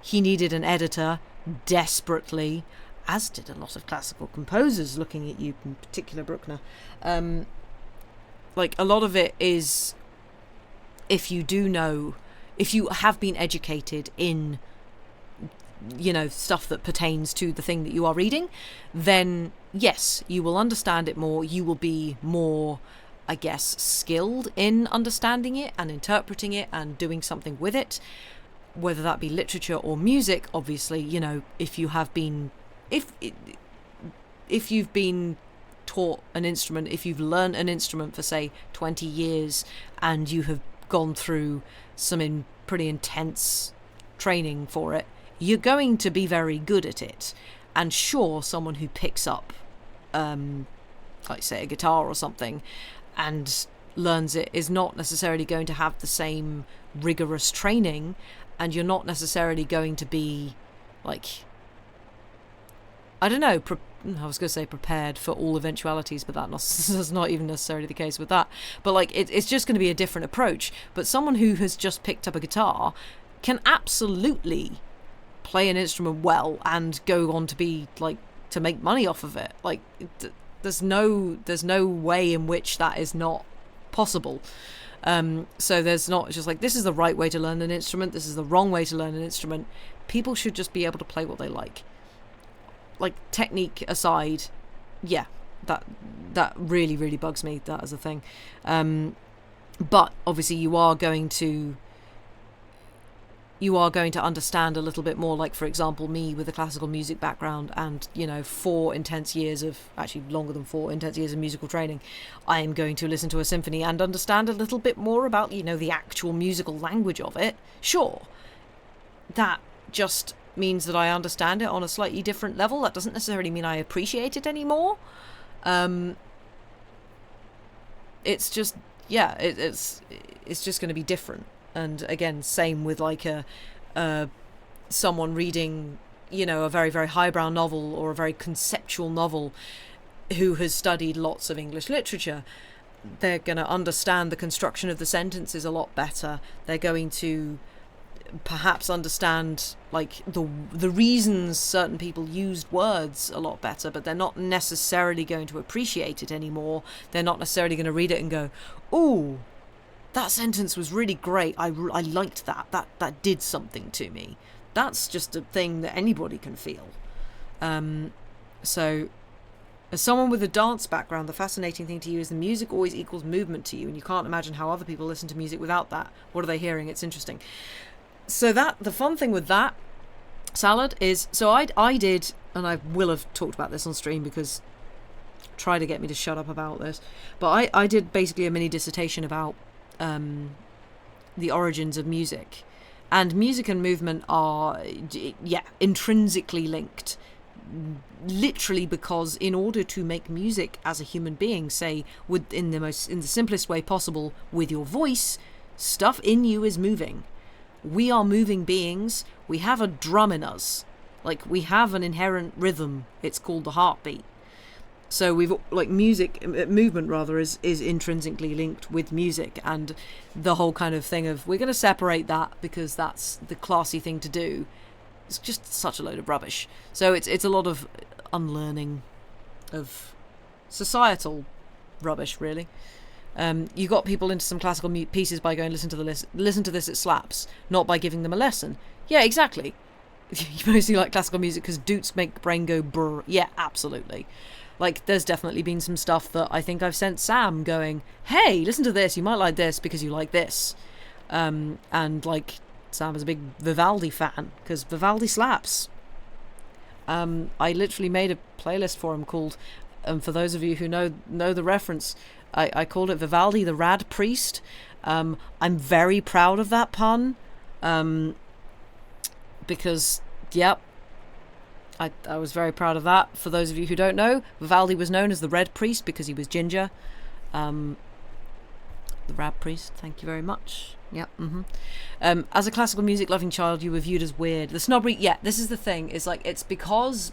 He needed an editor desperately, as did a lot of classical composers, looking at you in particular, Bruckner. Like, a lot of it is, if you have been educated in, you know, stuff that pertains to the thing that you are reading, then yes, you will understand it more. You will be more, I guess, skilled in understanding it and interpreting it and doing something with it, whether that be literature or music. Obviously, you know, if you've been taught an instrument, if you've learned an instrument for say 20 years and you have gone through some pretty intense training for it, you're going to be very good at it. And sure, someone who picks up like say a guitar or something and learns it is not necessarily going to have the same rigorous training, and you're not necessarily going to be like, I don't know, I was going to say prepared for all eventualities, but that's not even necessarily the case with that. But like, it's just going to be a different approach. But someone who has just picked up a guitar can absolutely play an instrument well and go on to be like, to make money off of it. Like, there's no way in which that is not possible. So there's not just like, this is the right way to learn an instrument, this is the wrong way to learn an instrument. People should just be able to play what they like. Like, technique aside, yeah, that really, really bugs me, that as a thing. But obviously you are going to understand a little bit more. Like, for example, me with a classical music background and, you know, 4 intense years of, actually longer than 4 intense years of musical training, I am going to listen to a symphony and understand a little bit more about, you know, the actual musical language of it. Sure, that just means that I understand it on a slightly different level. That doesn't necessarily mean I appreciate it anymore. It's just, yeah, it's just going to be different. And again, same with like someone reading, you know, a very, very highbrow novel or a very conceptual novel who has studied lots of English literature. They're going to understand the construction of the sentences a lot better. They're going to perhaps understand like the reasons certain people used words a lot better, but they're not necessarily going to appreciate it anymore. They're not necessarily going to read it and go, "Ooh, that sentence was really great. I liked that. That did something to me." That's just a thing that anybody can feel. So, as someone with a dance background, the fascinating thing to you is the music always equals movement to you, and you can't imagine how other people listen to music without that. What are they hearing? It's interesting. So the fun thing with that salad is, so I did, and I will have talked about this on stream because try to get me to shut up about this, but I did basically a mini dissertation about the origins of music, and music and movement are intrinsically linked, literally, because in order to make music as a human being, say in the simplest way possible with your voice, stuff in you is moving. We are moving beings. We have a drum in us. Like, we have an inherent rhythm. It's called the heartbeat. So we've, like, movement rather is intrinsically linked with music, and the whole kind of thing of, we're going to separate that because that's the classy thing to do. It's just such a load of rubbish. So it's a lot of unlearning of societal rubbish, really. You got people into some classical pieces by going, listen to this, it slaps, not by giving them a lesson. Yeah, exactly. You mostly like classical music because doots make the brain go brr. Yeah, absolutely. Like, there's definitely been some stuff that I think I've sent Sam going, hey, listen to this, you might like this because you like this. And like, Sam is a big Vivaldi fan because Vivaldi slaps. I literally made a playlist for him called and for those of you who know the reference, I called it Vivaldi the Rad Priest. I'm very proud of that pun, because, yep, I was very proud of that. For those of you who don't know, Vivaldi was known as the Red Priest because he was ginger. The Rad Priest, thank you very much. Yep. As a classical music loving child, you were viewed as weird. The snobbery, yeah, this is the thing. It's like, it's because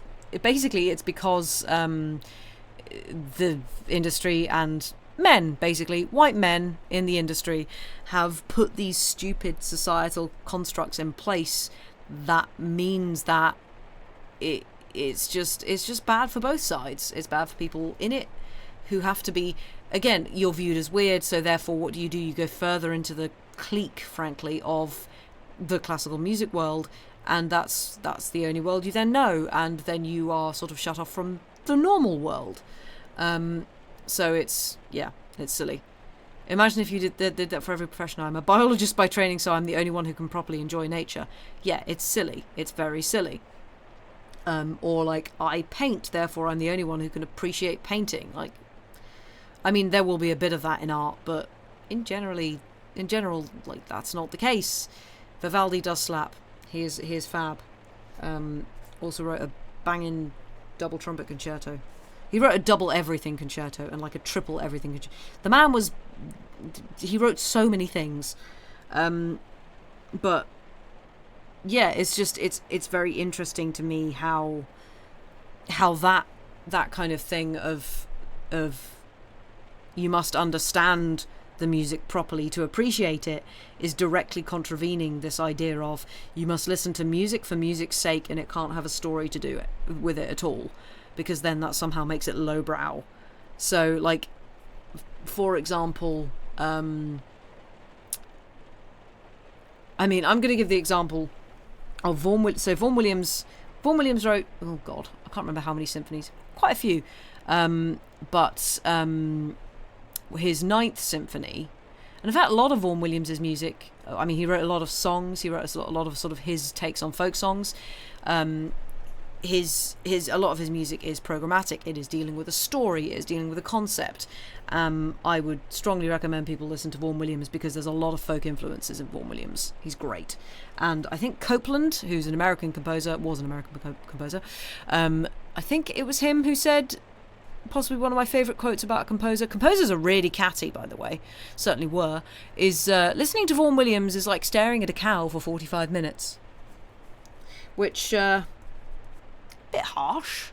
the industry and men, basically white men in the industry, have put these stupid societal constructs in place that means that it's just bad for both sides. It's bad for people in it who have to be, again, you're viewed as weird, so therefore what do? You go further into the clique, frankly, of the classical music world, and that's the only world you then know, and then you are sort of shut off from the normal world. So it's silly. Imagine if you did that for every profession. I'm a biologist by training, so I'm the only one who can properly enjoy nature. Yeah, it's silly. It's very silly. Or like, I paint, therefore I'm the only one who can appreciate painting. Like, I mean, there will be a bit of that in art, but in general, like, that's not the case. Vivaldi does slap. He is fab. Also wrote a banging double trumpet concerto. He wrote a double everything concerto and like a triple everything concerto. The man he wrote so many things. But yeah, it's very interesting to me how that kind of thing of you must understand the music properly to appreciate it is directly contravening this idea of you must listen to music for music's sake and it can't have a story to do with it at all, because then that somehow makes it lowbrow. So, like, for example, I mean, I'm going to give the example of Vaughan Williams. Vaughan Williams wrote, oh god, I can't remember how many symphonies, quite a few, but his Ninth Symphony, and in fact a lot of Vaughan Williams's music, I mean, he wrote a lot of songs, he wrote a lot of sort of his takes on folk songs. A lot of his music is programmatic. It is dealing with a story, it is dealing with a concept. I would strongly recommend people listen to Vaughan Williams because there's a lot of folk influences in Vaughan Williams. He's great. And I think Copeland, who's an American composer, I think it was him who said, possibly one of my favourite quotes about a composer. Composers are really catty, by the way, certainly were, is listening to Vaughan Williams is like staring at a cow for 45 minutes. Which, bit harsh.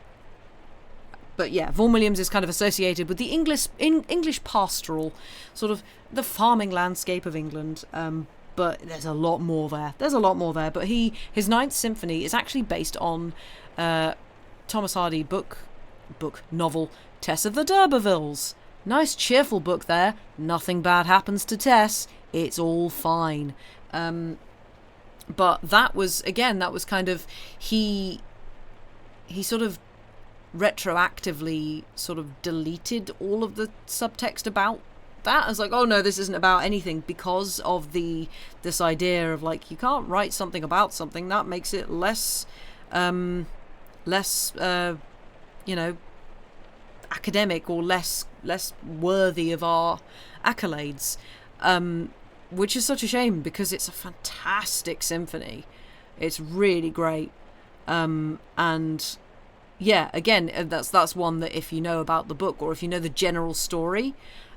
But yeah, Vaughan Williams is kind of associated with the English pastoral, sort of the farming landscape of England. But there's a lot more there. But his Ninth Symphony is actually based on Thomas Hardy novel Tess of the D'Urbervilles. Nice cheerful book there. Nothing bad happens to Tess. It's all fine. But that was kind of, he sort of retroactively sort of deleted all of the subtext about that. I was like, oh no, this isn't about anything, because of this idea of like, you can't write something about something, that makes it less academic or less worthy of our accolades, which is such a shame because it's a fantastic symphony. It's really great. And yeah, again, that's one that if you know about the book or if you know the general story,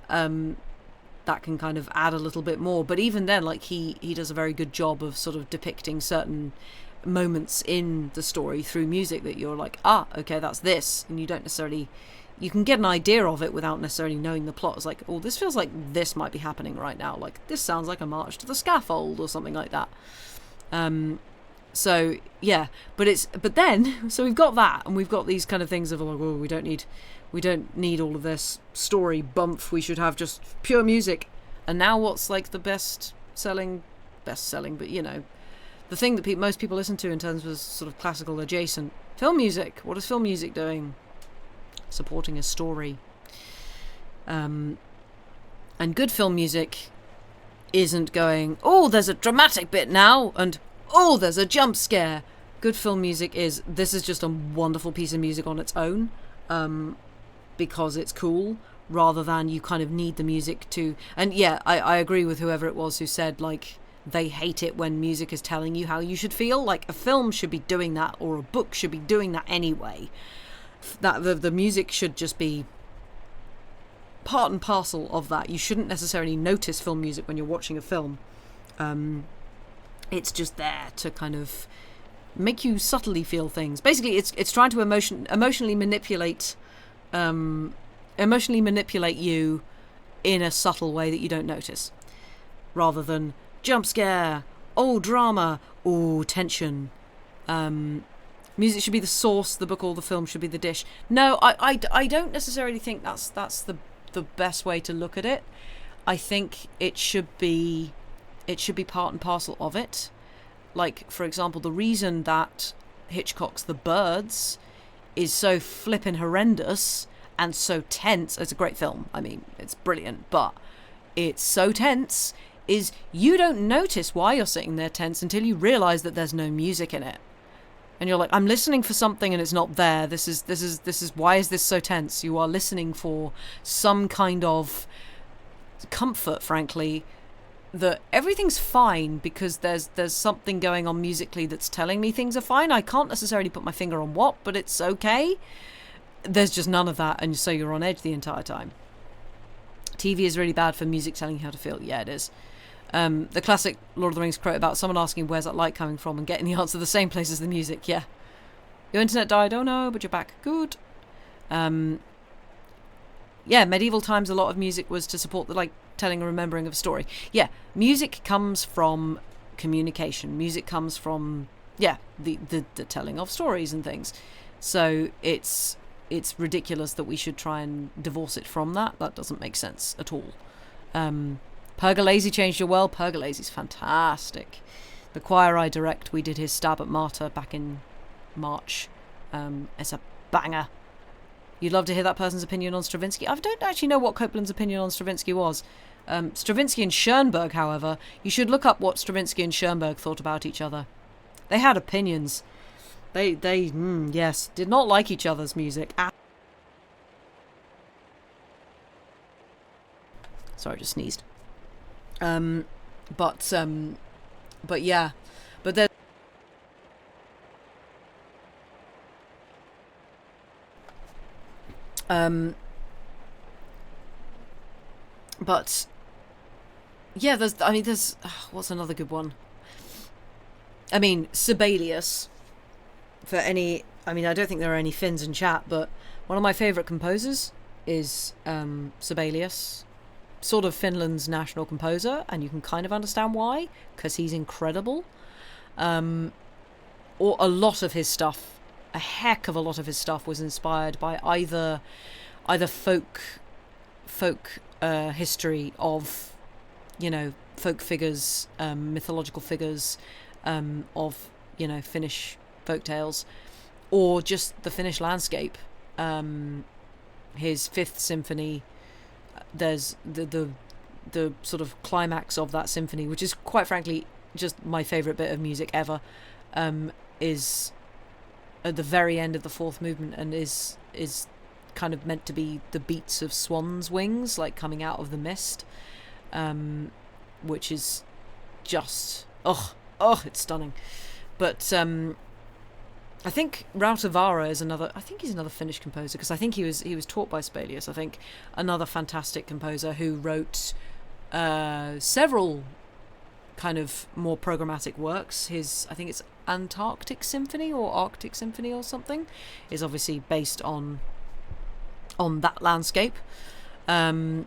that can kind of add a little bit more. But even then, like, he does a very good job of sort of depicting certain moments in the story through music that you're like, okay, that's this, and you can get an idea of it without necessarily knowing the plot. It's like, oh, this feels like this might be happening right now, like this sounds like a march to the scaffold or something like that. So yeah, but then so we've got that, and we've got these kind of things of like, oh, we don't need all of this story bump, we should have just pure music. And now what's like the best selling, but you know, the thing that most people listen to in terms of sort of classical adjacent, film music. What is film music doing? Supporting a story. And good film music isn't going, oh, there's a dramatic bit now, and oh, there's a jump scare. Good film music this is just a wonderful piece of music on its own. because it's cool, rather than you kind of need the music to. And yeah, I agree with whoever it was who said, like, they hate it when music is telling you how you should feel. Like, a film should be doing that, or a book should be doing that anyway. That the music should just be part and parcel of that. You shouldn't necessarily notice film music when you're watching a film. It's just there to kind of make you subtly feel things. Basically, it's trying to emotionally manipulate you in a subtle way that you don't notice, rather than jump scare, drama, tension. Music should be the sauce, the book or the film should be the dish. No, I don't necessarily think that's the best way to look at it. I think it should be part and parcel of it. Like, for example, the reason that Hitchcock's The Birds is so flippin' horrendous and so tense. It's a great film. I mean, it's brilliant, but it's so tense is you don't notice why you're sitting there tense until you realise that there's no music in it. And you're like, I'm listening for something and it's not there. This is why is this so tense? You are listening for some kind of comfort, frankly, that everything's fine because there's something going on musically that's telling me things are fine. I can't necessarily put my finger on what, but it's okay. There's just none of that, and so you're on edge the entire time. TV is really bad for music telling you how to feel. Yeah, it is. The classic Lord of the Rings quote about someone asking where's that light coming from and getting the answer the same place as the music. Yeah. Your internet died. Oh no, but you're back. Good. Yeah, medieval times, a lot of music was to support the, like, telling and remembering of a story. Yeah, music comes from communication. Music comes from, the telling of stories and things. So it's ridiculous that we should try and divorce it from that. That doesn't make sense at all. Pergolesi changed your world. Pergolesi's fantastic. The choir I direct, we did his Stab at Martyr back in March. It's a banger. You'd love to hear that person's opinion on Stravinsky. I don't actually know what Copland's opinion on Stravinsky was. Stravinsky and Schoenberg, however, you should look up what Stravinsky and Schoenberg thought about each other. They had opinions. They did not like each other's music. Sorry, I just sneezed. But yeah, but there's but yeah, there's what's another good one? I mean, Sibelius. For any, I don't think there are any Finns in chat, but one of my favourite composers is Sibelius. Sort of Finland's national composer, and you can kind of understand why, because he's incredible. Or a lot of his stuff, a heck of a lot of his stuff was inspired by either folk history of, folk figures, mythological figures of, Finnish folk tales, or just the Finnish landscape. His Fifth Symphony, there's the sort of climax of that symphony, which is quite frankly just my favourite bit of music ever, is at the very end of the fourth movement, and is kind of meant to be the beats of swans' wings, like coming out of the mist, which is just it's stunning. But I think Rautavaara is another. I think he's another Finnish composer, because I think he was taught by Sibelius. I think another fantastic composer who wrote several kind of more programmatic works. I think it's Antarctic Symphony or Arctic Symphony or something, is obviously based on that landscape. And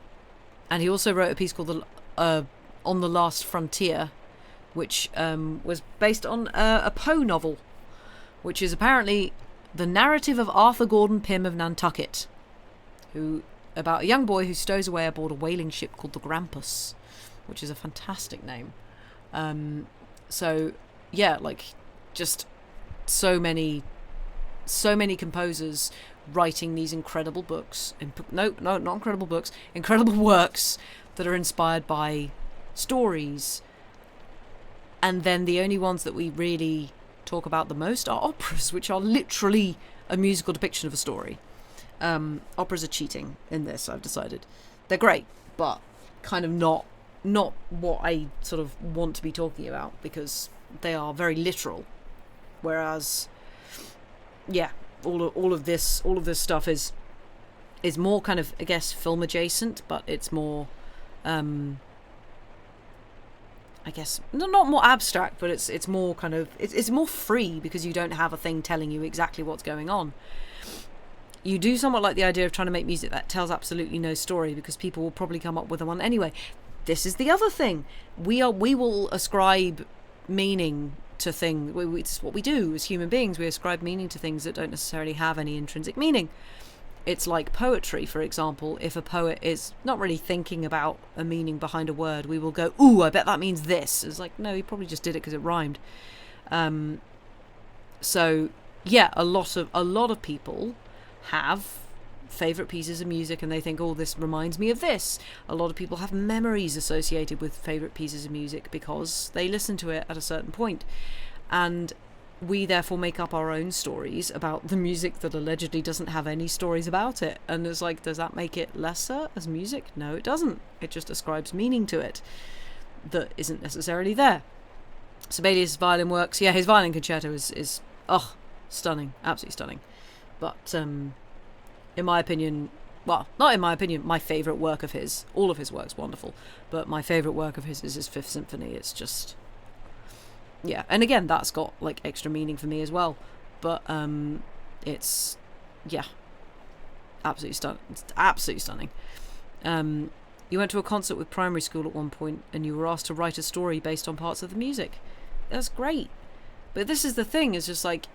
he also wrote a piece called On the Last Frontier, which was based on a Poe novel, which is apparently the narrative of Arthur Gordon Pym of Nantucket, about a young boy who stows away aboard a whaling ship called the Grampus, which is a fantastic name. So yeah, like, just so many composers writing these incredible books. Not incredible books, incredible works that are inspired by stories. And then the only ones that we really talk about the most are operas, which are literally a musical depiction of a story. Operas are cheating in this, I've decided. They're great, but kind of not what I sort of want to be talking about, because they are very literal. Whereas, yeah, all of this stuff is more kind of, I guess, film adjacent, but it's more, I guess, not more abstract, but it's more kind of, it's more free, because you don't have a thing telling you exactly what's going on. You do somewhat like the idea of trying to make music that tells absolutely no story, because people will probably come up with one anyway. This is the other thing. We will ascribe meaning to things. It's what we do as human beings. We ascribe meaning to things that don't necessarily have any intrinsic meaning. It's like poetry, for example. If a poet is not really thinking about a meaning behind a word, we will go, ooh, I bet that means this. It's like, no, he probably just did it because it rhymed. So yeah, a lot of people have favorite pieces of music and they think, oh, this reminds me of this. A lot of people have memories associated with favorite pieces of music because they listen to it at a certain point. And we therefore make up our own stories about the music that allegedly doesn't have any stories about it. And it's like, does that make it lesser as music? No, it doesn't. It just ascribes meaning to it that isn't necessarily there. Sibelius' violin works. Yeah, his violin concerto is stunning. Absolutely stunning. But in my opinion, well, not in my opinion, my favourite work of his, all of his work's wonderful, but my favourite work of his is his Fifth Symphony. It's just, yeah, and again, that's got like extra meaning for me as well, but it's, yeah, absolutely stunning. It's absolutely stunning. You went to a concert with primary school at one point and you were asked to write a story based on parts of the music. That's great. But this is the thing, is just like,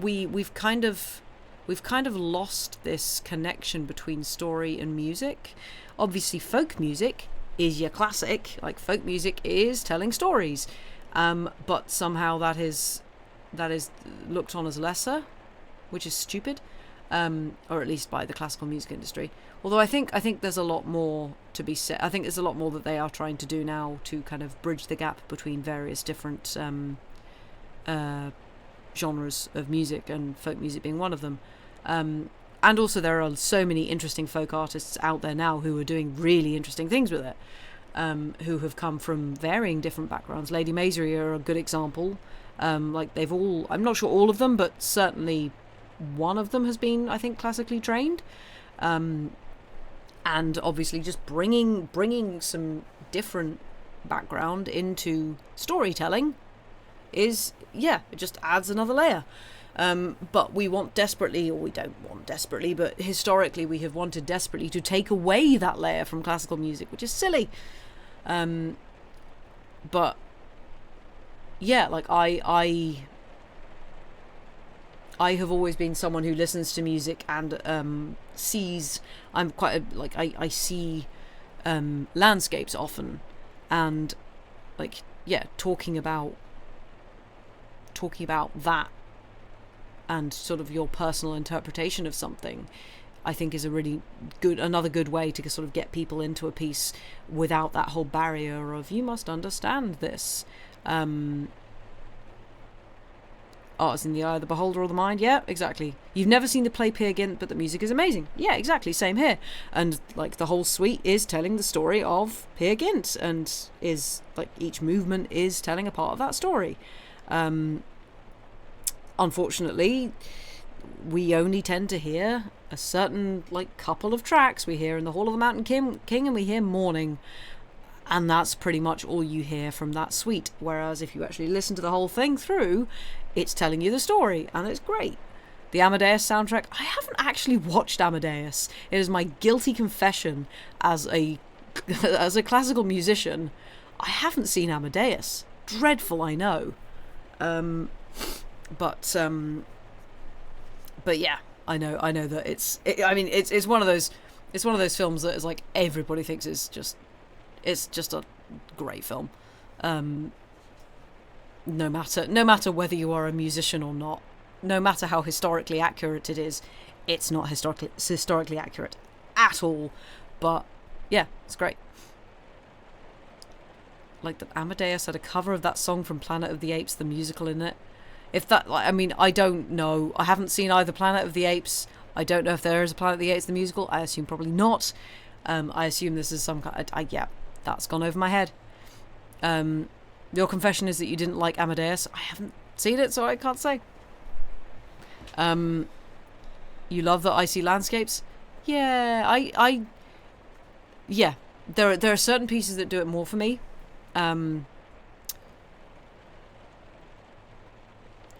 we've kind of lost this connection between story and music. Obviously folk music is your classic, like folk music is telling stories, but somehow that is looked on as lesser, which is stupid, or at least by the classical music industry. Although I think there's a lot more to be said. I think there's a lot more that they are trying to do now to kind of bridge the gap between various different genres of music, and folk music being one of them. And also there are so many interesting folk artists out there now who are doing really interesting things with it, who have come from varying different backgrounds. Lady Maisery are a good example. Like they've all, I'm not sure all of them, but certainly one of them has been, I think, classically trained. And obviously just bringing some different background into storytelling is, yeah, it just adds another layer. But we want desperately, or we don't want desperately, but historically we have wanted desperately to take away that layer from classical music, which is silly. But yeah, like I have always been someone who listens to music and sees. I'm quite I see landscapes often, and like, yeah, talking about that and sort of your personal interpretation of something, I think is a really another good way to sort of get people into a piece without that whole barrier of, you must understand this. Art is in the eye of the beholder or the mind. Yeah, exactly. You've never seen the play Peer Gynt, but the music is amazing. Yeah, exactly. Same here. And like the whole suite is telling the story of Peer Gynt, and is like each movement is telling a part of that story. Unfortunately, we only tend to hear a certain like couple of tracks. We hear In the Hall of the Mountain King and we hear Morning, and that's pretty much all you hear from that suite. Whereas if you actually listen to the whole thing through, it's telling you the story, and it's great. The Amadeus soundtrack, I haven't actually watched Amadeus. It is my guilty confession as a classical musician. I haven't seen Amadeus. Dreadful, I know. But yeah, I know that it's one of those films that is like everybody thinks it's just a great film. No matter whether you are a musician or not, no matter how historically accurate it is, it's not historically accurate at all. But yeah, it's great. Like that Amadeus had a cover of that song from Planet of the Apes, the musical, in it. If that, I mean, I don't know. I haven't seen either Planet of the Apes I don't know if there is a Planet of the Apes the musical. I assume probably not. I assume this is some kind. Yeah, that's gone over my head. Your confession is that you didn't like Amadeus. I haven't seen it, so I can't say. You love the icy landscapes. Yeah, yeah. There are certain pieces that do it more for me. An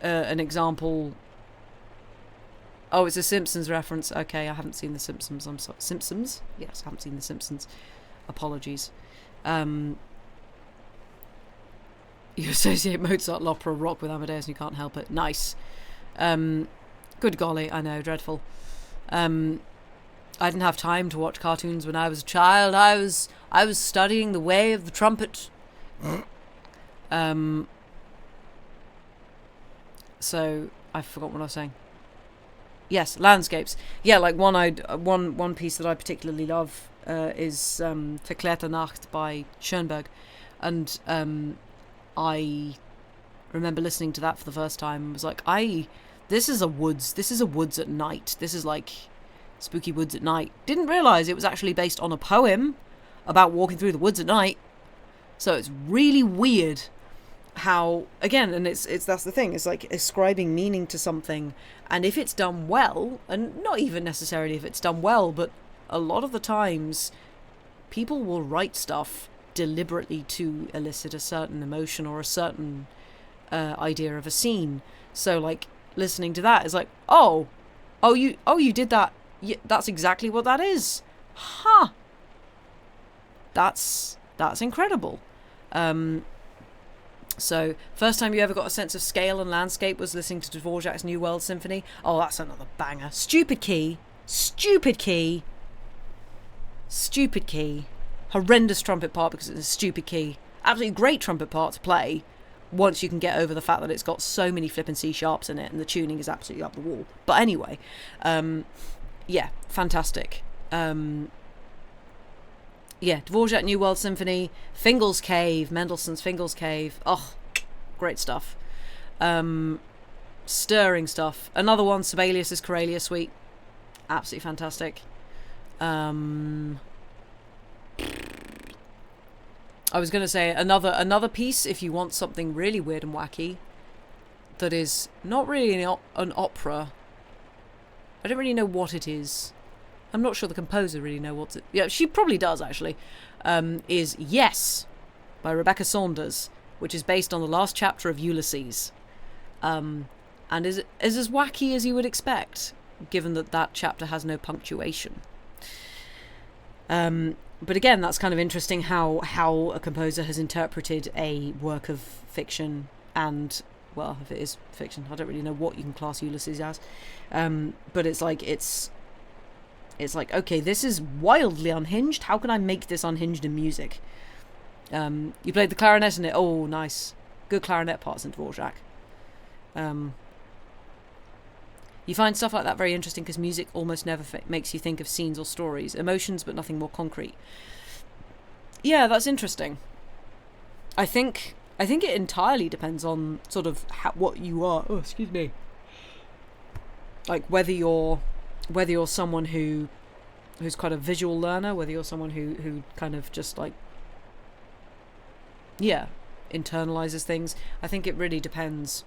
example. Oh, it's a Simpsons reference. Okay, I haven't seen The Simpsons. I'm sorry. Simpsons? Yes, I haven't seen The Simpsons. Apologies. You associate Mozart, opera, rock with Amadeus and you can't help it. Nice. Good golly, I know, dreadful. I didn't have time to watch cartoons when I was a child. I was studying the way of the trumpet. So I forgot what I was saying. Yes, landscapes. Yeah, like one piece that I particularly love is Verklärte Nacht by Schoenberg, and I remember listening to that for the first time and was like, this is a woods at night. This is like spooky woods at night. Didn't realise it was actually based on a poem about walking through the woods at night. So it's really weird how, again, and it's that's the thing, it's like ascribing meaning to something, and if it's done well, and not even necessarily if it's done well, but a lot of the times people will write stuff deliberately to elicit a certain emotion or a certain idea of a scene. So like listening to that is like, oh you did that. Yeah, that's exactly what that is. Huh. That's incredible. So, first time you ever got a sense of scale and landscape was listening to Dvorak's New World Symphony. Oh, that's another banger. Stupid key. Horrendous trumpet part because it's a stupid key. Absolutely great trumpet part to play once you can get over the fact that it's got so many flippin' C sharps in it and the tuning is absolutely up the wall. But anyway, yeah, fantastic. Yeah, Dvorak New World Symphony, Fingal's Cave, Mendelssohn's Fingal's Cave. Oh, great stuff. Stirring stuff. Another one, Sibelius's Corelia Suite. Absolutely fantastic. I was going to say another piece, if you want something really weird and wacky, that is not really an opera. I don't really know what it is. I'm not sure the composer really know what's it. Yeah, she probably does actually. Is Yes by Rebecca Saunders, which is based on the last chapter of Ulysses, and is as wacky as you would expect, given that chapter has no punctuation. But again, that's kind of interesting how a composer has interpreted a work of fiction, and well, if it is fiction, I don't really know what you can class Ulysses as, but it's like okay, this is wildly unhinged. How can I make this unhinged in music? You played the clarinet in it. Oh, nice. Good clarinet parts in Dvorak. You find stuff like that very interesting because music almost never makes you think of scenes or stories. Emotions, but nothing more concrete. Yeah, that's interesting. I think it entirely depends on sort of what you are. Oh, excuse me. Like whether you're someone who's quite a visual learner, whether you're someone who kind of just like, yeah, internalizes things. I think it really depends.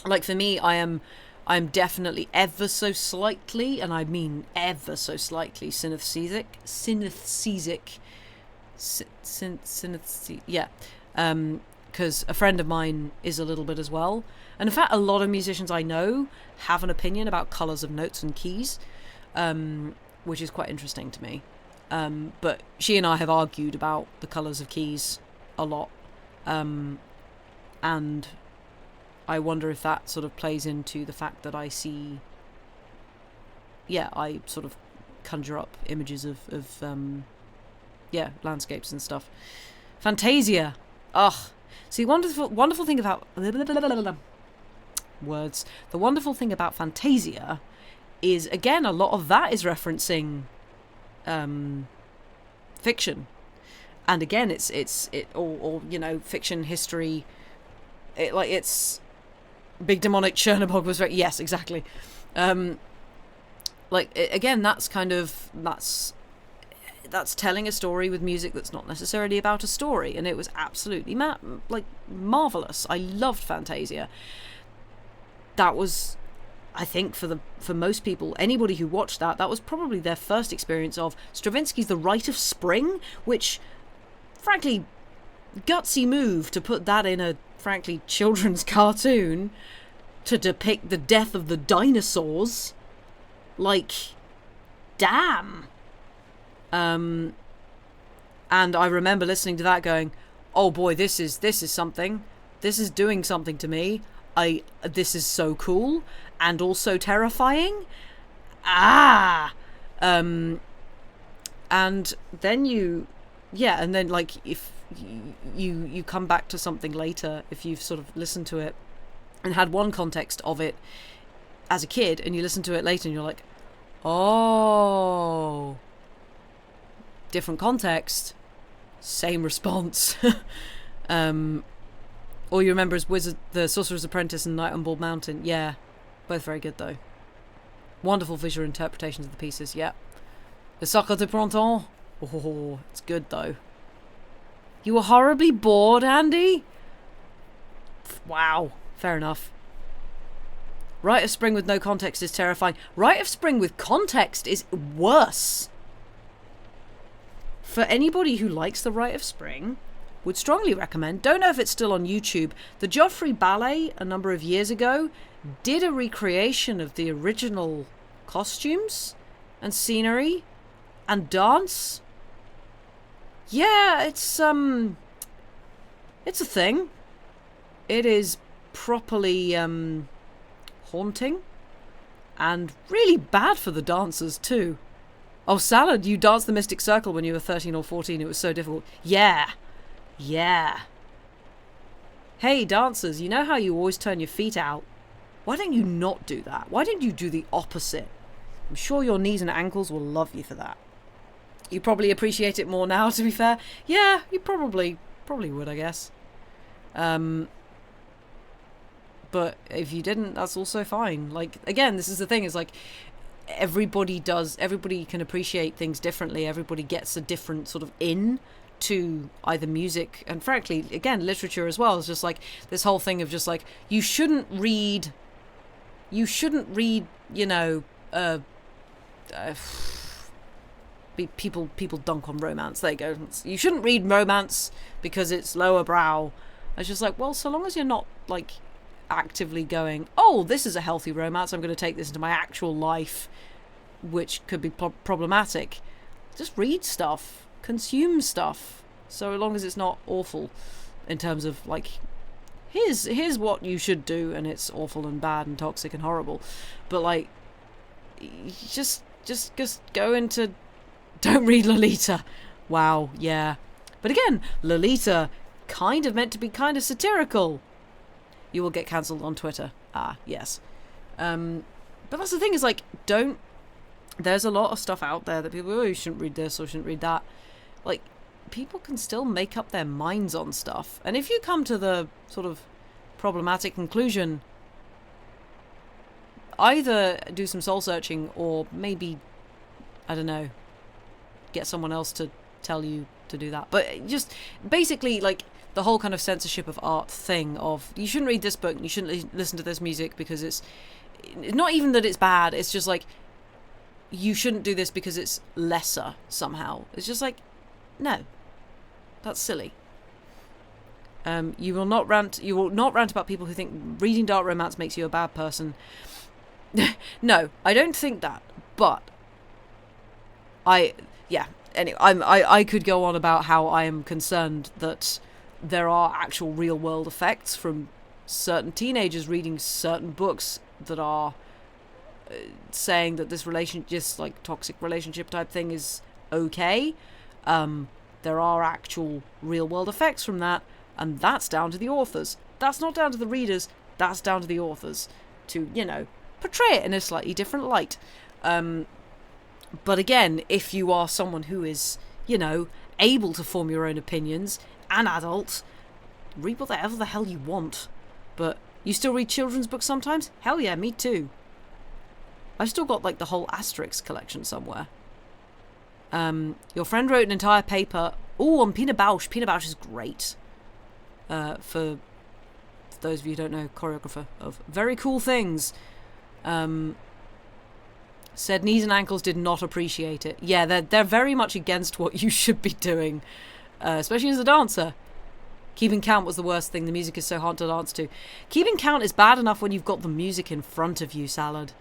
Like for me, I'm definitely ever so slightly, and I mean ever so slightly, synesthetic. Yeah. Because a friend of mine is a little bit as well. And in fact, a lot of musicians I know have an opinion about colours of notes and keys, which is quite interesting to me. But she and I have argued about the colours of keys a lot. And I wonder if that sort of plays into the fact that I sort of conjure up images of landscapes and stuff. Fantasia. Ugh. See, wonderful thing about words. The wonderful thing about Fantasia is, again, a lot of that is referencing fiction, and again, it's fiction history. It's Big Demonic Chernobog was very, yes, exactly. Like, again, that's telling a story with music that's not necessarily about a story, and it was absolutely marvelous. I loved Fantasia. That was, I think, for most people, anybody who watched that was probably their first experience of Stravinsky's The Rite of Spring, which, frankly, gutsy move to put that in a, frankly, children's cartoon to depict the death of the dinosaurs. Like, damn. And I remember listening to that going, oh boy, this is something. This is doing something to me. This is so cool and also terrifying. And then like, if you come back to something later, if you've sort of listened to it and had one context of it as a kid, and you listen to it later and you're like, oh, different context, same response. All you remember is The Sorcerer's Apprentice and Night on Bald Mountain. Yeah, both very good though. Wonderful visual interpretations of the pieces. Yeah. Le Sacre de Printemps. Oh, it's good though. You were horribly bored, Andy? Wow, fair enough. Rite of Spring with no context is terrifying. Rite of Spring with context is worse. For anybody who likes the Rite of Spring, would strongly recommend, don't know if it's still on YouTube, the Joffrey Ballet a number of years ago did a recreation of the original costumes and scenery and dance. Yeah, it's a thing. It is properly haunting and really bad for the dancers too. Oh, Salad, you danced the Mystic Circle when you were 13 or 14. It was so difficult. Yeah. Hey, dancers, you know how you always turn your feet out? Why don't you not do that? Why don't you do the opposite? I'm sure your knees and ankles will love you for that. You probably appreciate it more now, to be fair. Yeah, you probably would, I guess. But if you didn't, that's also fine. Like, again, this is the thing, is like, everybody can appreciate things differently. Everybody gets a different sort of in to either music and, frankly, again, literature as well. It's just like this whole thing of just like, you shouldn't read, you know, people dunk on romance. There you go. You shouldn't read romance because it's lower brow. It's just like, well, so long as you're not like actively going, oh, this is a healthy romance, I'm going to take this into my actual life, which could be problematic. Just read stuff, consume stuff, so long as it's not awful in terms of like, here's what you should do, and it's awful and bad and toxic and horrible. But like, just go into, don't read Lolita. Wow, yeah. But again, Lolita kind of meant to be kind of satirical. You will get cancelled on Twitter. Yes. But that's the thing, is like, there's a lot of stuff out there that people, oh, you shouldn't read this or shouldn't read that. Like, people can still make up their minds on stuff. And if you come to the sort of problematic conclusion, either do some soul searching or maybe, I don't know, get someone else to tell you to do that. But just basically, like, the whole kind of censorship of art thing of, you shouldn't read this book, you shouldn't listen to this music because it's not even that it's bad, it's just like, you shouldn't do this because it's lesser somehow. It's just like, no, that's silly. You will not rant about people who think reading dark romance makes you a bad person. No, I don't think that, but anyway, I could go on about how I am concerned that there are actual real world effects from certain teenagers reading certain books that are saying that this just like toxic relationship type thing is okay. There are actual real world effects from that, and that's down to the authors. That's not down to the readers, that's down to the authors to, you know, portray it in a slightly different light. But again, if you are someone who is, you know, able to form your own opinions, an adult, read whatever the hell you want. But you still read children's books sometimes? Hell yeah, me too. I've still got like the whole Asterix collection somewhere. Your friend wrote an entire paper. Oh, on Pina Bausch. Pina Bausch is great. For those of you who don't know, choreographer of Very Cool Things. Said knees and ankles did not appreciate it. Yeah, they're very much against what you should be doing, especially as a dancer. Keeping count was the worst thing. The music is so hard to dance to. Keeping count is bad enough when you've got the music in front of you, Salad.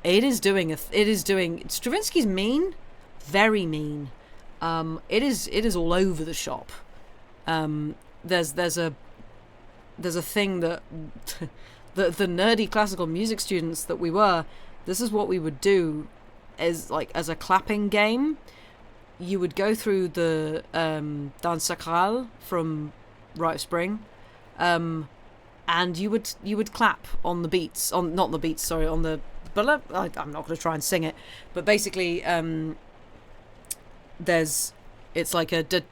It is doing Stravinsky's mean, very mean. It is all over the shop. There's a thing that the nerdy classical music students that we were, this is what we would do as a clapping game. You would go through the Danse Sacrale from Rite of Spring, and you would clap on the beats, on the, but I'm not going to try and sing it, but basically it's like a it's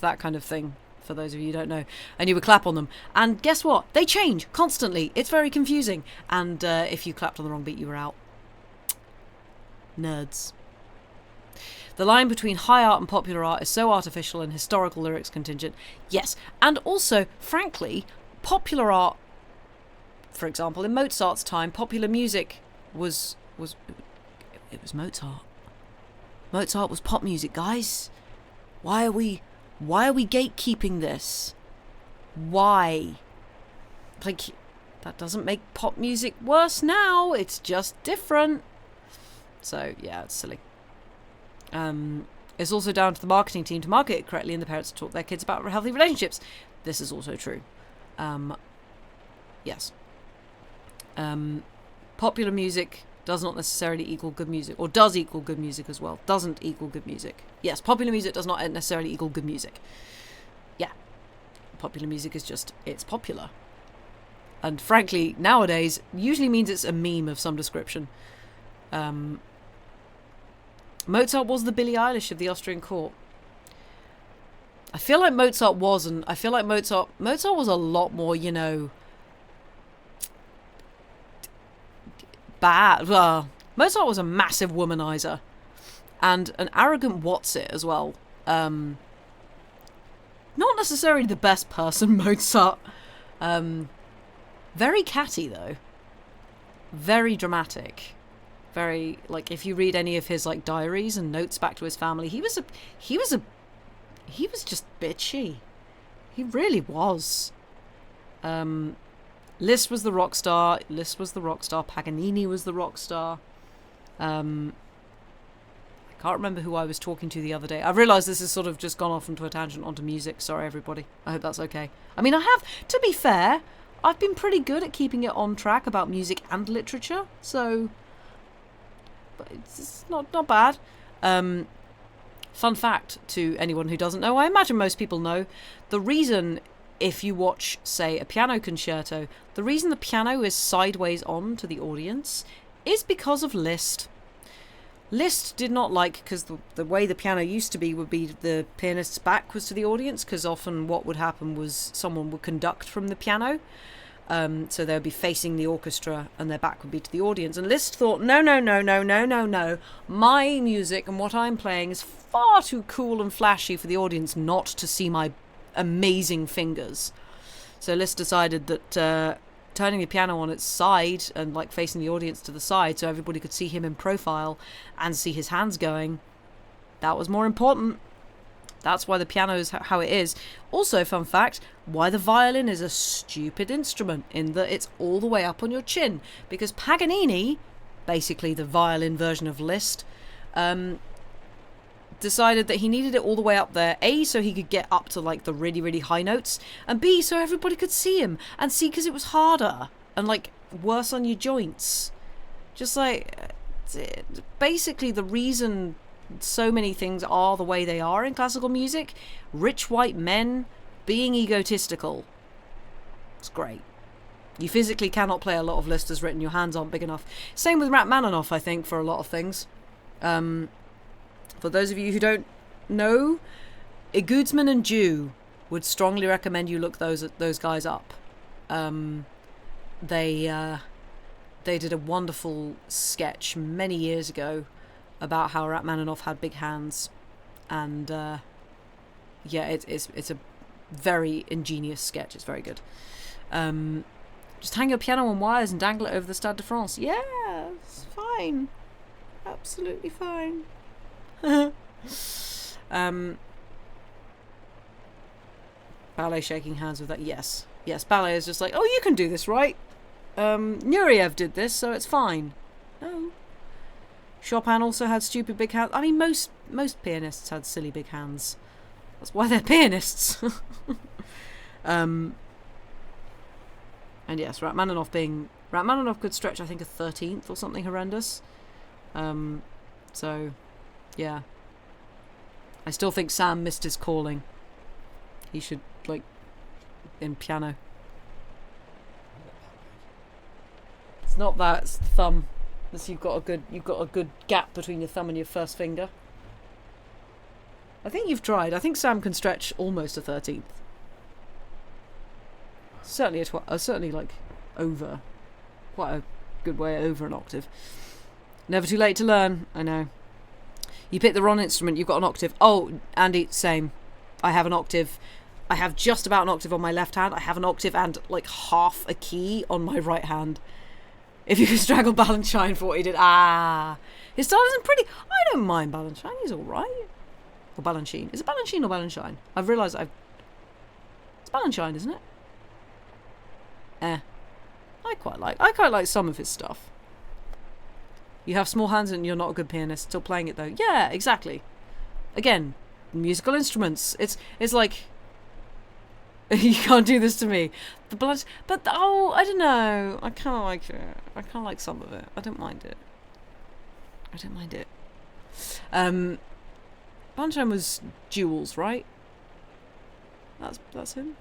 that kind of thing, for those of you who don't know, and you would clap on them, and guess what, they change constantly. It's very confusing, and if you clapped on the wrong beat, you were out. Nerds. The line between high art and popular art is so artificial and historical lyrics contingent. Yes, and also, frankly, popular art, for example, in Mozart's time, popular music was Mozart. Mozart was pop music, guys. Why are we gatekeeping this? Why? Like, that doesn't make pop music worse now. It's just different. So, yeah, it's silly. It's also down to the marketing team to market it correctly and the parents to talk their kids about healthy relationships. This is also true. Yes. Popular music does not necessarily equal good music, or does equal good music as well. Doesn't equal good music. Yes, popular music does not necessarily equal good music. Yeah. Popular music is just, it's popular. And frankly, nowadays, usually means it's a meme of some description. Mozart was the Billie Eilish of the Austrian court. I feel like Mozart wasn't. I feel like Mozart was a lot more, bad. Well, Mozart was a massive womanizer and an arrogant what's-it as well. Not necessarily the best person, Mozart. Very catty, though. Very dramatic. Very, if you read any of his diaries and notes back to his family, he was just bitchy. He really was. Liszt was the rock star. Paganini was the rock star. I can't remember who I was talking to the other day. I've realised this has sort of just gone off into a tangent onto music. Sorry, everybody. I hope that's okay. I mean, to be fair, I've been pretty good at keeping it on track about music and literature, so... But it's not bad. Fun fact to anyone who doesn't know, I imagine most people know, the reason, if you watch, say, a piano concerto, the reason the piano is sideways on to the audience is because of Liszt. Liszt did not because the way the piano used to be would be the pianist's back was to the audience, because often what would happen was someone would conduct from the piano. So they would be facing the orchestra and their back would be to the audience. And Liszt thought, no. My music and what I'm playing is far too cool and flashy for the audience not to see my amazing fingers. So Liszt decided that turning the piano on its side and facing the audience to the side so everybody could see him in profile and see his hands going, that was more important. That's why the piano is how it is. Also, fun fact, why the violin is a stupid instrument, in that it's all the way up on your chin. Because Paganini, basically the violin version of Liszt, decided that he needed it all the way up there. A, so he could get up to the really, really high notes. And B, so everybody could see him. And C, because it was harder and worse on your joints. Just basically the reason so many things are the way they are in classical music, rich white men being egotistical. It's great. You physically cannot play a lot of Liszt as written, your hands aren't big enough. Same with Rachmaninoff, I think, for a lot of things. For those of you who don't know, Guzman and Jew would strongly recommend you look those guys up. they did a wonderful sketch many years ago about how Rachmaninoff had big hands, and yeah, it's a very ingenious sketch. It's very good. Just hang your piano on wires and dangle it over the Stade de France. Yeah, it's fine, absolutely fine. Ballet shaking hands with that. Yes, ballet is just like, oh, you can do this, right? Nureyev did this, so it's fine. No. Chopin also had stupid big hands. I mean, most pianists had silly big hands. That's why they're pianists. And yes, Rachmaninoff could stretch, I think, a 13th or something horrendous. So, yeah. I still think Sam missed his calling. He should, like, in piano. It's not that, it's the thumb. You've got a good gap between your thumb and your first finger. I think you've tried. I think Sam can stretch almost a 13th. Certainly certainly like over, quite a good way over an octave. Never too late to learn. I know. You pick the wrong instrument, you've got an octave. Oh, Andy, same. I have an octave. I have just about an octave on my left hand. I have an octave and like half a key on my right hand. If you can strangle Balanchine for what he did. His style isn't pretty. I don't mind Balanchine. He's alright. Or Balanchine. Is it Balanchine or Balanchine? I've realised it's Balanchine, isn't it? I quite like some of his stuff. You have small hands and you're not a good pianist. Still playing it though. Yeah, exactly. Again, musical instruments. It's like you can't do this to me. The blood, but I don't know. I kind of like it. I kind of like some of it. I don't mind it. Balanchine was Jewels, right? That's him.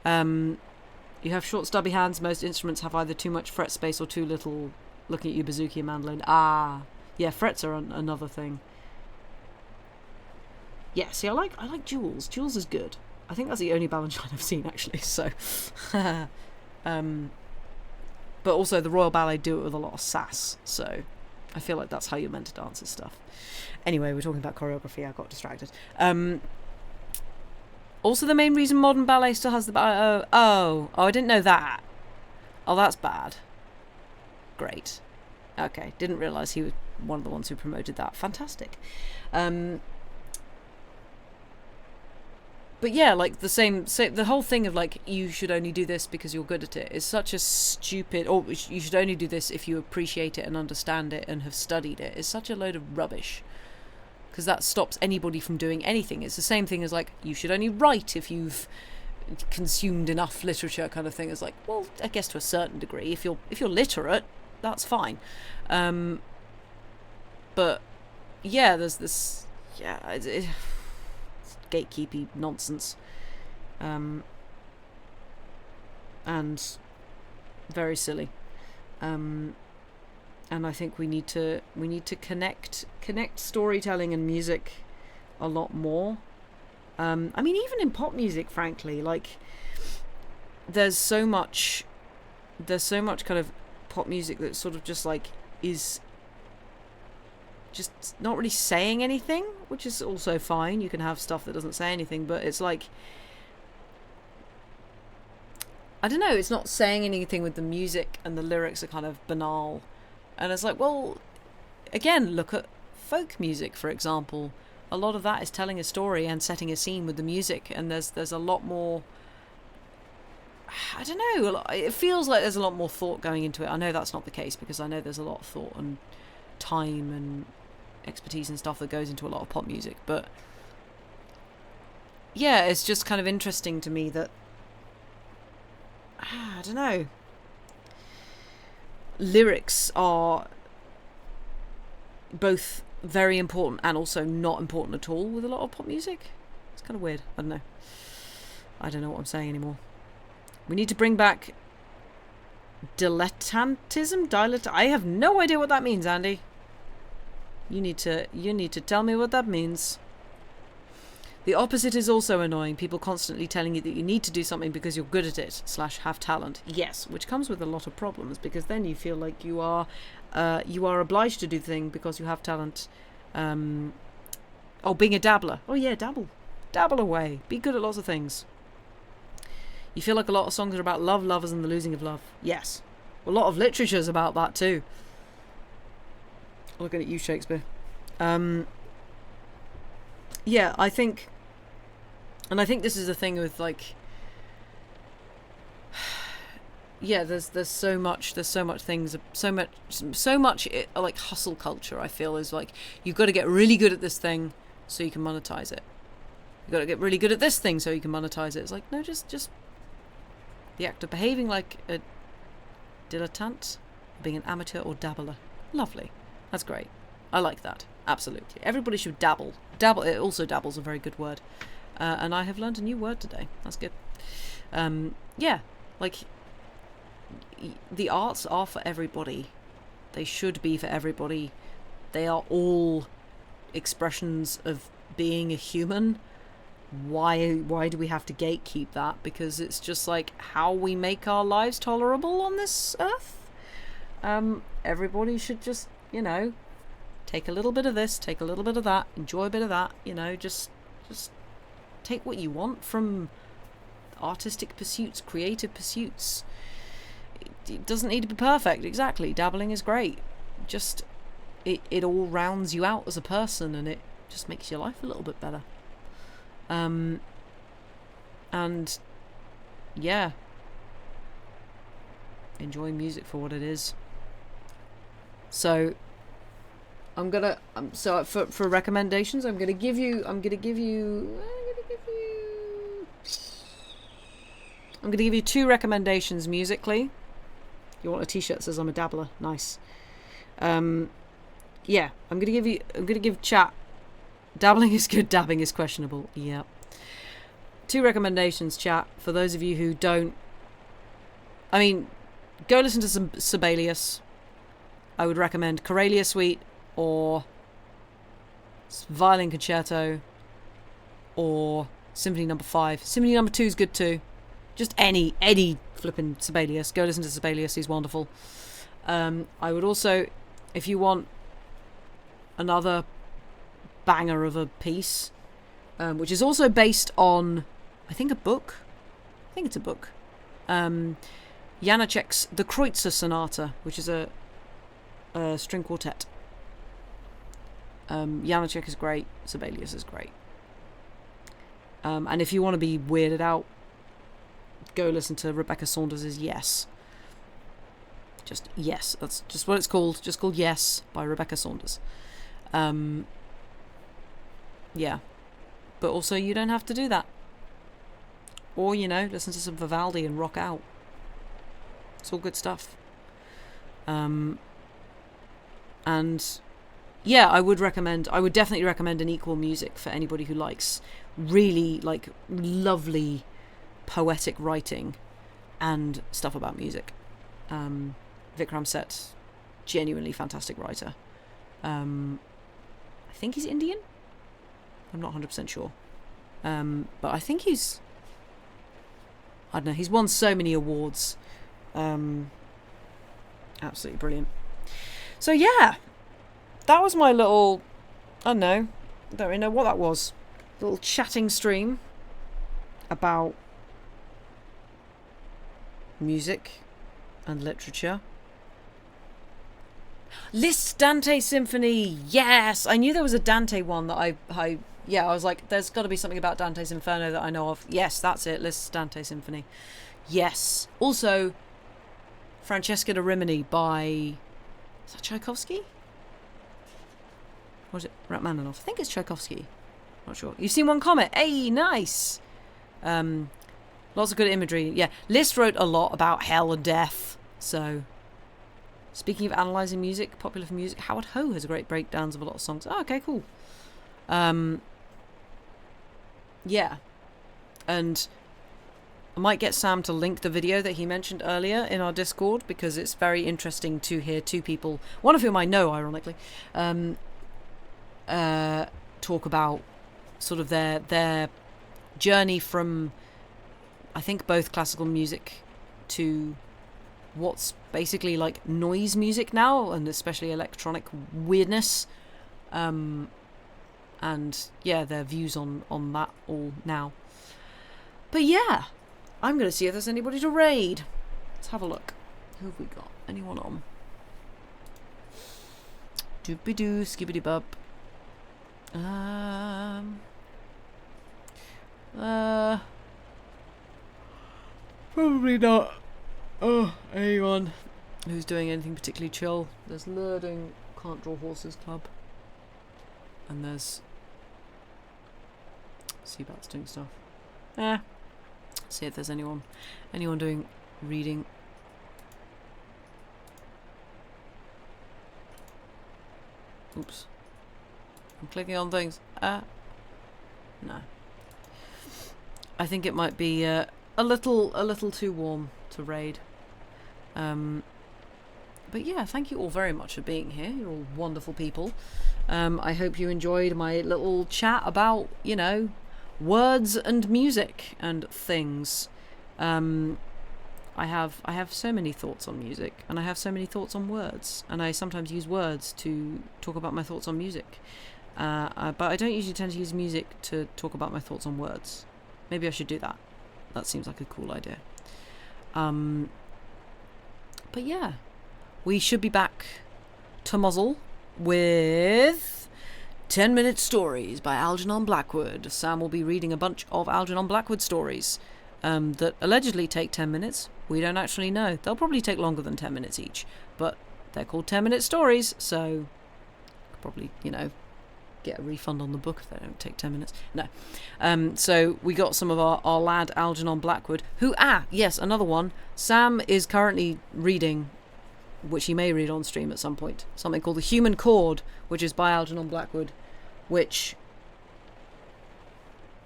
You have short, stubby hands. Most instruments have either too much fret space or too little. Looking at you, bouzouki and mandolin. Yeah, frets are another thing. Yeah, see, I like Jewels. Jewels is good. I think that's the only Balanchine I've seen, actually. So, but also the Royal Ballet do it with a lot of sass. So, I feel like that's how you're meant to dance this stuff. Anyway, we're talking about choreography. I got distracted. Also, the main reason modern ballet still has the I didn't know that. Oh, that's bad. Great. Okay, didn't realise he was one of the ones who promoted that. Fantastic. But yeah, like the whole thing of like, you should only do this because you're good at it is such a stupid, or you should only do this if you appreciate it and understand it and have studied it, is such a load of rubbish. Because that stops anybody from doing anything. It's the same thing as like, you should only write if you've consumed enough literature, kind of thing. It's like, well, I guess to a certain degree, if you're literate, that's fine. But yeah, there's this, it's gatekeepy nonsense, and very silly. And I think we need to connect storytelling and music a lot more. I mean, even in pop music, frankly, like there's so much kind of pop music that sort of just like is just not really saying anything, which is also fine. You can have stuff that doesn't say anything, but it's like, I don't know, it's not saying anything with the music, and the lyrics are kind of banal. And it's like, well, again, look at folk music, for example. A lot of that is telling a story and setting a scene with the music, and there's a lot more, I don't know, it feels like there's a lot more thought going into it. I know that's not the case, because I know there's a lot of thought and time and expertise and stuff that goes into a lot of pop music, but yeah, it's just kind of interesting to me that, I don't know, lyrics are both very important and also not important at all with a lot of pop music. It's kind of weird. I don't know what I'm saying anymore. We need to bring back dilettantism. I have no idea what that means, Andy. You need to tell me what that means. The opposite is also annoying. People constantly telling you that you need to do something because you're good at it / have talent. Yes, which comes with a lot of problems, because then you feel like you are obliged to do the thing because you have talent. Being a dabbler. Oh yeah, dabble away. Be good at lots of things. You feel like a lot of songs are about love, lovers, and the losing of love. Yes, a lot of literature is about that too. Looking at you, Shakespeare. Yeah, I think this is the thing with like, yeah, there's so much things, so much like hustle culture. I feel is like, you've got to get really good at this thing so you can monetize it. You've got to get really good at this thing so you can monetize it. It's like, no, just the act of behaving like a dilettante, being an amateur or dabbler. Lovely, that's great. I like that. Absolutely. Everybody should dabble. It also, dabble's a very good word. And I have learned a new word today. That's good. Yeah, like, the arts are for everybody. They should be for everybody. They are all expressions of being a human. Why do we have to gatekeep that? Because it's just like how we make our lives tolerable on this earth. Everybody should just, take a little bit of this, take a little bit of that, enjoy a bit of that, just take what you want from artistic pursuits, creative pursuits. It doesn't need to be perfect, exactly. Dabbling is great. Just, it all rounds you out as a person, and it just makes your life a little bit better. And yeah, enjoy music for what it is. So I'm gonna for recommendations, I'm gonna give you two recommendations musically. You want a t-shirt that says I'm a dabbler? Nice. Yeah, I'm gonna give chat. Dabbling is good, dabbing is questionable. Yeah. Two recommendations, chat, for those of you who don't. I mean, go listen to some Sibelius. I would recommend Corelia Suite or Violin Concerto or Symphony No. 5. Symphony No. 2 is good too. Just any flipping Sibelius. Go listen to Sibelius, he's wonderful. I would also, if you want another banger of a piece, which is also based on, I think it's a book. Janacek's The Kreutzer Sonata, which is a string quartet. Janacek is great, Sibelius is great. And if you want to be weirded out, go listen to Rebecca Saunders' Yes. Just Yes, that's just what it's called. Just called Yes by Rebecca Saunders. Yeah. But also, you don't have to do that. Or, listen to some Vivaldi and rock out. It's all good stuff. And yeah, I would definitely recommend An Equal Music for anybody who likes really lovely poetic writing and stuff about music. Vikram Seth, genuinely fantastic writer. I think he's Indian. I'm not 100% sure. But I think he's won so many awards. Absolutely brilliant. So yeah, that was my little, I don't really know what that was. Little chatting stream about music and literature. Liszt's Dante Symphony, yes! I knew there was a Dante one that I was like, there's got to be something about Dante's Inferno that I know of. Yes, that's it, Liszt's Dante Symphony. Yes. Also, Francesca da Rimini by, is that Tchaikovsky? Or is it Rachmaninoff? I think it's Tchaikovsky. Not sure. You've seen one comment. Hey, nice! Lots of good imagery. Yeah, Liszt wrote a lot about hell and death. So, speaking of analysing music, popular music, Howard Ho has great breakdowns of a lot of songs. Oh, okay, cool. Yeah. And I might get Sam to link the video that he mentioned earlier in our Discord, because it's very interesting to hear two people, one of whom I know, ironically, talk about sort of their journey from, I think, both classical music to what's basically like noise music now, and especially electronic weirdness. And yeah, their views on that all now. But yeah, I'm going to see if there's anybody to raid. Let's have a look. Who have we got? Anyone on? Doobie-doo, skibbity-bub. Probably not. Oh, anyone who's doing anything particularly chill. There's Lurding, Can't Draw Horses Club. And there's Seabat's doing stuff. See if there's anyone doing reading. Oops. I'm clicking on things. No. I think it might be a little too warm to raid. But yeah, thank you all very much for being here. You're all wonderful people. I hope you enjoyed my little chat about, you know, words and music and things. I have so many thoughts on music, and I have so many thoughts on words, and I sometimes use words to talk about my thoughts on music. But I don't usually tend to use music to talk about my thoughts on words. Maybe I should do that. That seems like a cool idea. But yeah, we should be back to muzzle with 10-minute stories by Algernon Blackwood. Sam will be reading a bunch of Algernon Blackwood stories that allegedly take 10 minutes. We don't actually know. They'll probably take longer than 10 minutes each, but they're called 10-minute stories, so probably, you know, get a refund on the book if they don't take 10 minutes. No. So we got some of our lad Algernon Blackwood, who, yes, another one. Sam is currently reading, which he may read on stream at some point, something called The Human Chord, which is by Algernon Blackwood, which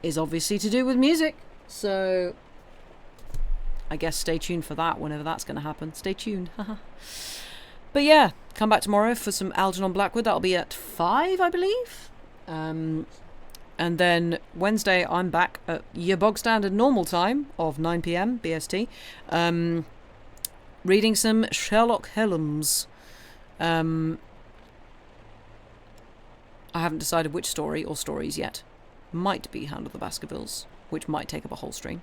is obviously to do with music. So I guess stay tuned for that whenever that's going to happen. Stay tuned. But yeah, come back tomorrow for some Algernon Blackwood. That'll be at 5, I believe. And then Wednesday I'm back at your bog standard normal time of 9 p.m. BST. Reading some Sherlock Holmes. I haven't decided which story or stories yet. Might be Hound of the Baskervilles, which might take up a whole stream.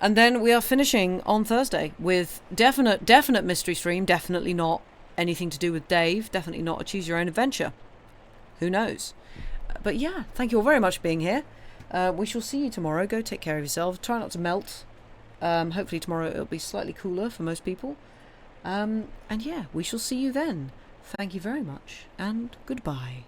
And then we are finishing on Thursday with definite mystery stream. Definitely not anything to do with Dave. Definitely not a choose your own adventure. Who knows? But yeah, thank you all very much for being here. We shall see you tomorrow. Go take care of yourselves. Try not to melt. Hopefully tomorrow it'll be slightly cooler for most people. And yeah, we shall see you then. Thank you very much, and goodbye.